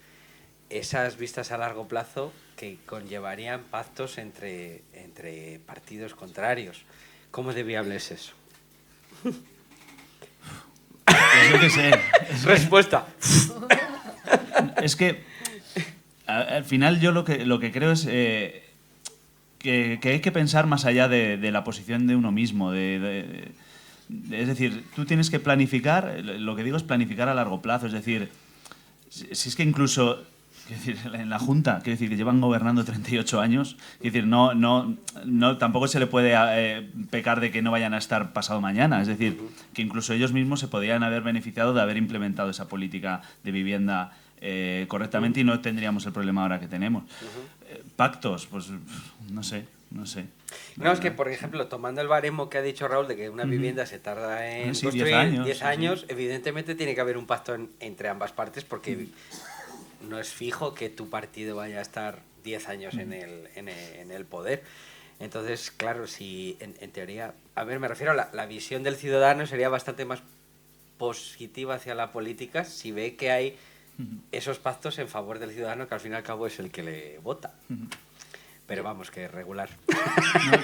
esas vistas a largo plazo que conllevarían pactos entre partidos contrarios. ¿Cómo de viable es eso? Pues yo qué sé. Respuesta. Es que al final yo lo que creo es que hay que pensar más allá de la posición de uno mismo. Es decir, tú tienes que planificar, lo que digo es planificar a largo plazo. Es decir, si es que incluso... Quiero decir, en la Junta, quiero decir, que llevan gobernando 38 años, quiero decir, no, tampoco se le puede pecar de que no vayan a estar pasado mañana. Es decir, que incluso ellos mismos se podrían haber beneficiado de haber implementado esa política de vivienda correctamente y no tendríamos el problema ahora que tenemos. Pactos, pues no sé. No, es que, por ejemplo, tomando el baremo que ha dicho Raúl de que una vivienda se tarda en Sí, construir 10 años, 10 sí, años, sí. evidentemente tiene que haber un pacto entre ambas partes porque no es fijo que tu partido vaya a estar 10 años en el poder. Entonces, claro, si en teoría... A ver, me refiero a la visión del ciudadano sería bastante más positiva hacia la política si ve que hay esos pactos en favor del ciudadano, que al fin y al cabo es el que le vota. Pero vamos, que regular.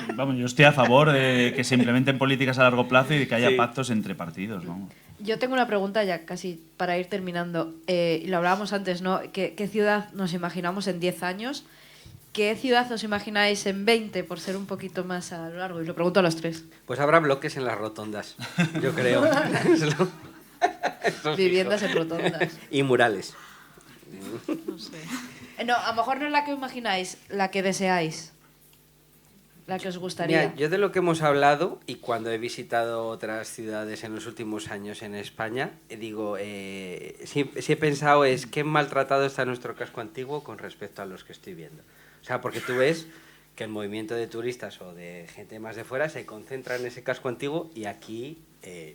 No, vamos, yo estoy a favor de que se implementen políticas a largo plazo y de que haya Sí. pactos entre partidos, ¿no? Yo tengo una pregunta ya casi para ir terminando. Y lo hablábamos antes, ¿no? ¿Qué ciudad nos imaginamos en 10 años? ¿Qué ciudad os imagináis en 20, por ser un poquito más a lo largo? Y lo pregunto a los tres. Pues habrá bloques en las rotondas, yo creo. Eso es Viviendas fijo. en rotondas. Y murales. No sé. No, a lo mejor no es la que imagináis, la que deseáis. La que os gustaría. Mira, yo de lo que hemos hablado y cuando he visitado otras ciudades en los últimos años en España, digo, sí he pensado es qué maltratado está nuestro casco antiguo con respecto a los que estoy viendo. O sea, porque tú ves que el movimiento de turistas o de gente más de fuera se concentra en ese casco antiguo y aquí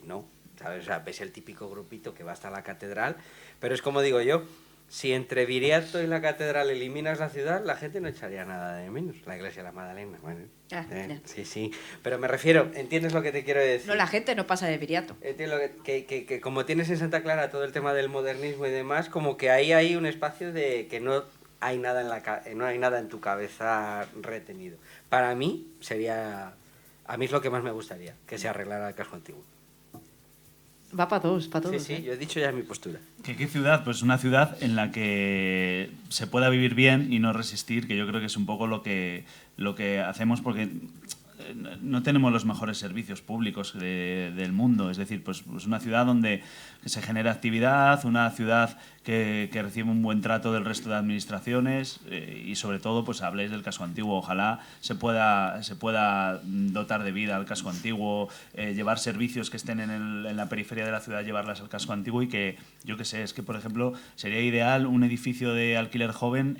no, ¿sabes? O sea, ves el típico grupito que va hasta la catedral, pero es como digo yo, si entre Viriato y la catedral eliminas la ciudad, la gente no echaría nada de menos. La iglesia de la Magdalena, bueno. Ya. Sí. Pero me refiero, ¿entiendes lo que te quiero decir? No, la gente no pasa de Viriato. Entiendo que como tienes en Santa Clara todo el tema del modernismo y demás, como que ahí hay un espacio de que no hay nada no hay nada en tu cabeza retenido. Para mí sería, a mí es lo que más me gustaría, que se arreglara el casco antiguo. Va para todos, para todos. Sí, yo he dicho ya mi postura. ¿Qué ciudad? Pues una ciudad en la que se pueda vivir bien y no resistir, que yo creo que es un poco lo que hacemos porque no tenemos los mejores servicios públicos del mundo. Es decir, pues una ciudad donde se genera actividad, una ciudad que recibe un buen trato del resto de administraciones y sobre todo, pues habléis del casco antiguo. Ojalá se pueda dotar de vida al casco antiguo, llevar servicios que estén en la periferia de la ciudad, llevarlas al casco antiguo y que, yo qué sé, es que, por ejemplo, sería ideal un edificio de alquiler joven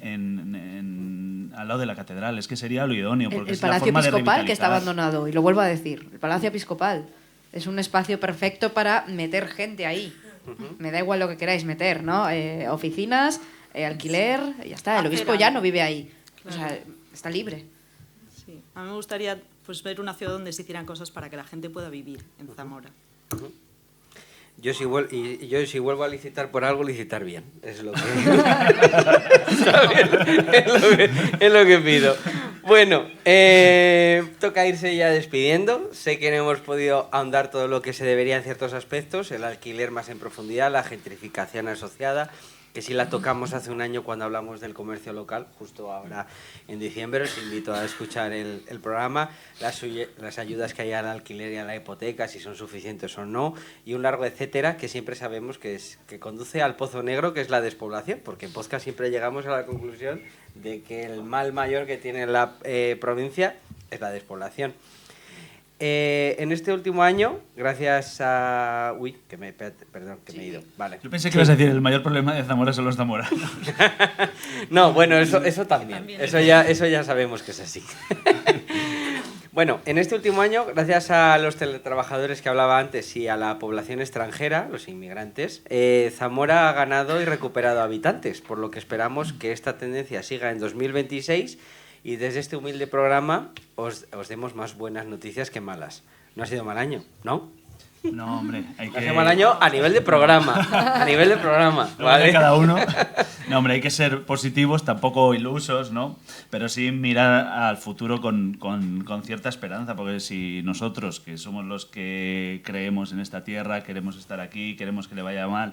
al lado de la catedral. Es que sería lo idóneo. Porque El es la Palacio forma de Episcopal que está revitalizar. abandonado, y lo vuelvo a decir, el Palacio Episcopal es un espacio perfecto para meter gente ahí. Me da igual lo que queráis meter, ¿no? Oficinas, alquiler, y ya está. El obispo ya no vive ahí. O sea, está libre. Sí. A mí me gustaría pues, ver una ciudad donde se hicieran cosas para que la gente pueda vivir en Zamora. Yo si vuelvo a licitar por algo, licitar bien. Es lo que, es lo que pido. Bueno, toca irse ya despidiendo. Sé que no hemos podido ahondar todo lo que se debería en ciertos aspectos, el alquiler más en profundidad, la gentrificación asociada, que sí la tocamos hace un año cuando hablamos del comercio local, justo ahora en diciembre. Os invito a escuchar el programa, las ayudas que hay al alquiler y a la hipoteca, si son suficientes o no, y un largo etcétera que siempre sabemos que conduce al pozo negro, que es la despoblación, porque en podcast siempre llegamos a la conclusión de que el mal mayor que tiene la provincia es la despoblación. En este último año, gracias a... Uy, perdón, que me he ido. Vale. Yo pensé que ibas a decir el mayor problema de Zamora son los zamoranos. No, bueno, eso también. Eso ya sabemos que es así. Bueno, en este último año, gracias a los teletrabajadores que hablaba antes y a la población extranjera, los inmigrantes, Zamora ha ganado y recuperado habitantes, por lo que esperamos que esta tendencia siga en 2026 y desde este humilde programa os demos más buenas noticias que malas. No ha sido mal año, ¿no? No, hombre, hay que... No ha sido mal año a nivel de programa, a nivel de programa, ¿vale? Cada uno. No, hombre, hay que ser positivos, tampoco ilusos, ¿no? Pero sí mirar al futuro con cierta esperanza, porque si nosotros, que somos los que creemos en esta tierra, queremos estar aquí, queremos que le vaya mal,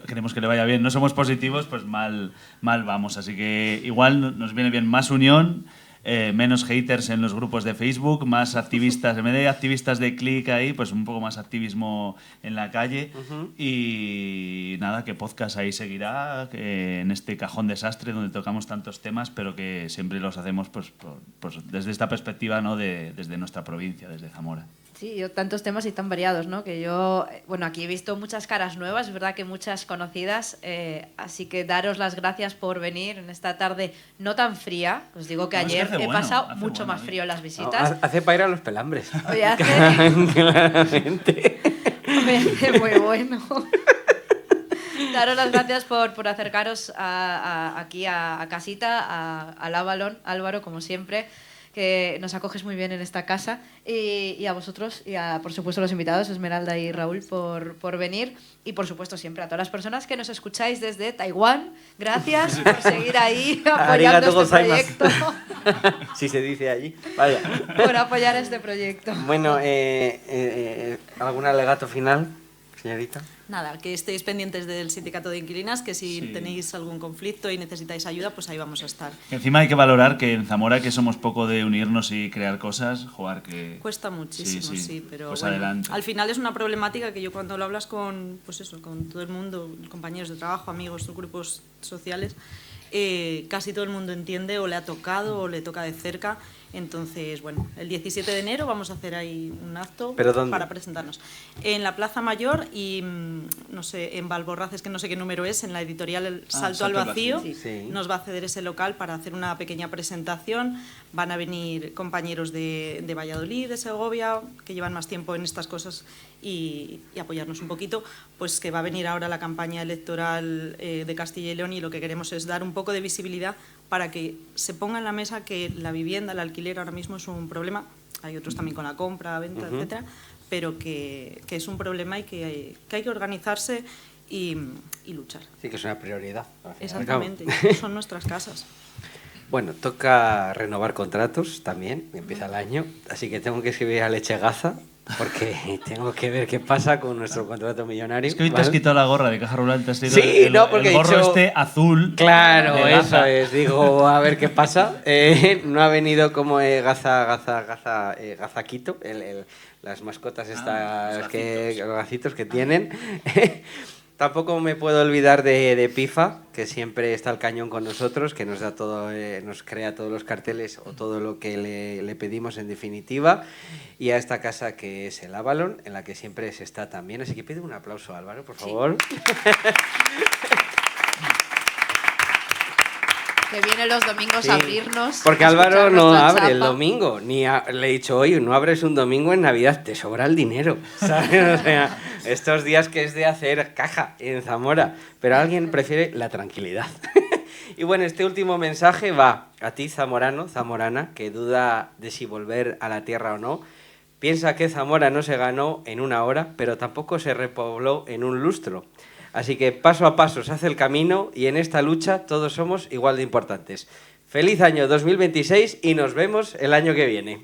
queremos que le vaya bien, no somos positivos, pues mal vamos. Así que igual nos viene bien más unión, menos haters en los grupos de Facebook, más activistas, en vez de activistas de click ahí, pues un poco más activismo en la calle. Y nada, que podcast ahí seguirá, en este cajón desastre donde tocamos tantos temas, pero que siempre los hacemos pues desde esta perspectiva, ¿no? Desde nuestra provincia, desde Zamora. Sí, tantos temas y tan variados, ¿no? Que yo, bueno, aquí he visto muchas caras nuevas, es verdad que muchas conocidas, así que daros las gracias por venir en esta tarde no tan fría. Os digo que ayer he pasado mucho más frío en las visitas. No, hace para ir a los pelambres. Hoy hace... Claramente. Me hace muy bueno. Daros las gracias por acercaros aquí a casita, al Avalon, Álvaro, como siempre, que nos acoges muy bien en esta casa, y a vosotros y por supuesto a los invitados, Esmeralda y Raúl, por venir, y por supuesto siempre a todas las personas que nos escucháis desde Taiwán. Gracias por seguir ahí apoyando este proyecto. Si se dice allí. Vaya. Por apoyar este proyecto. Bueno, ¿algún alegato final, señorita? Nada, que estéis pendientes del sindicato de inquilinas, que si tenéis algún conflicto y necesitáis ayuda, pues ahí vamos a estar. Encima hay que valorar que en Zamora, que somos poco de unirnos y crear cosas, que... Cuesta muchísimo, sí, pero pues bueno, adelante. Al final es una problemática que yo cuando lo hablas con todo el mundo, compañeros de trabajo, amigos, grupos sociales, casi todo el mundo entiende o le ha tocado o le toca de cerca. Entonces, bueno, el 17 de enero vamos a hacer ahí un acto para presentarnos. En la Plaza Mayor y, no sé, en Valborraz, es que no sé qué número es, en la editorial El Salto al Vacío, nos va a ceder ese local para hacer una pequeña presentación. Van a venir compañeros de Valladolid, de Segovia, que llevan más tiempo en estas cosas y apoyarnos un poquito, pues que va a venir ahora la campaña electoral de Castilla y León, y lo que queremos es dar un poco de visibilidad para que se ponga en la mesa que la vivienda, el alquiler ahora mismo es un problema. Hay otros también con la compra, venta, etcétera, pero que es un problema y que hay que organizarse y luchar. Sí, que es una prioridad. Exactamente, son nuestras casas. Bueno, toca renovar contratos también, empieza el año, así que tengo que escribir a Lechegaza, porque tengo que ver qué pasa con nuestro contrato millonario. Es que hoy te has quitado la gorra de Caja Rural, te has ido el gorro azul. Claro, eso es. Digo, a ver qué pasa. No ha venido como Gazaquito, las mascotas estas, los gacitos que tienen. Tampoco me puedo olvidar de Pifa, que siempre está al cañón con nosotros, que nos da todo, nos crea todos los carteles o todo lo que le pedimos en definitiva, y a esta casa que es el Avalon, en la que siempre se está también. Así que pido un aplauso, Álvaro, por favor. Sí. Que viene los domingos a abrirnos. Porque Álvaro no abre el domingo. Le he dicho, oye, no abres un domingo en Navidad, te sobra el dinero. ¿Sabes? O sea, estos días que es de hacer caja en Zamora. Pero alguien prefiere la tranquilidad. Y bueno, este último mensaje va a ti, zamorano, zamorana, que duda de si volver a la tierra o no. Piensa que Zamora no se ganó en una hora, pero tampoco se repobló en un lustro. Así que paso a paso se hace el camino y en esta lucha todos somos igual de importantes. ¡Feliz año 2026 y nos vemos el año que viene!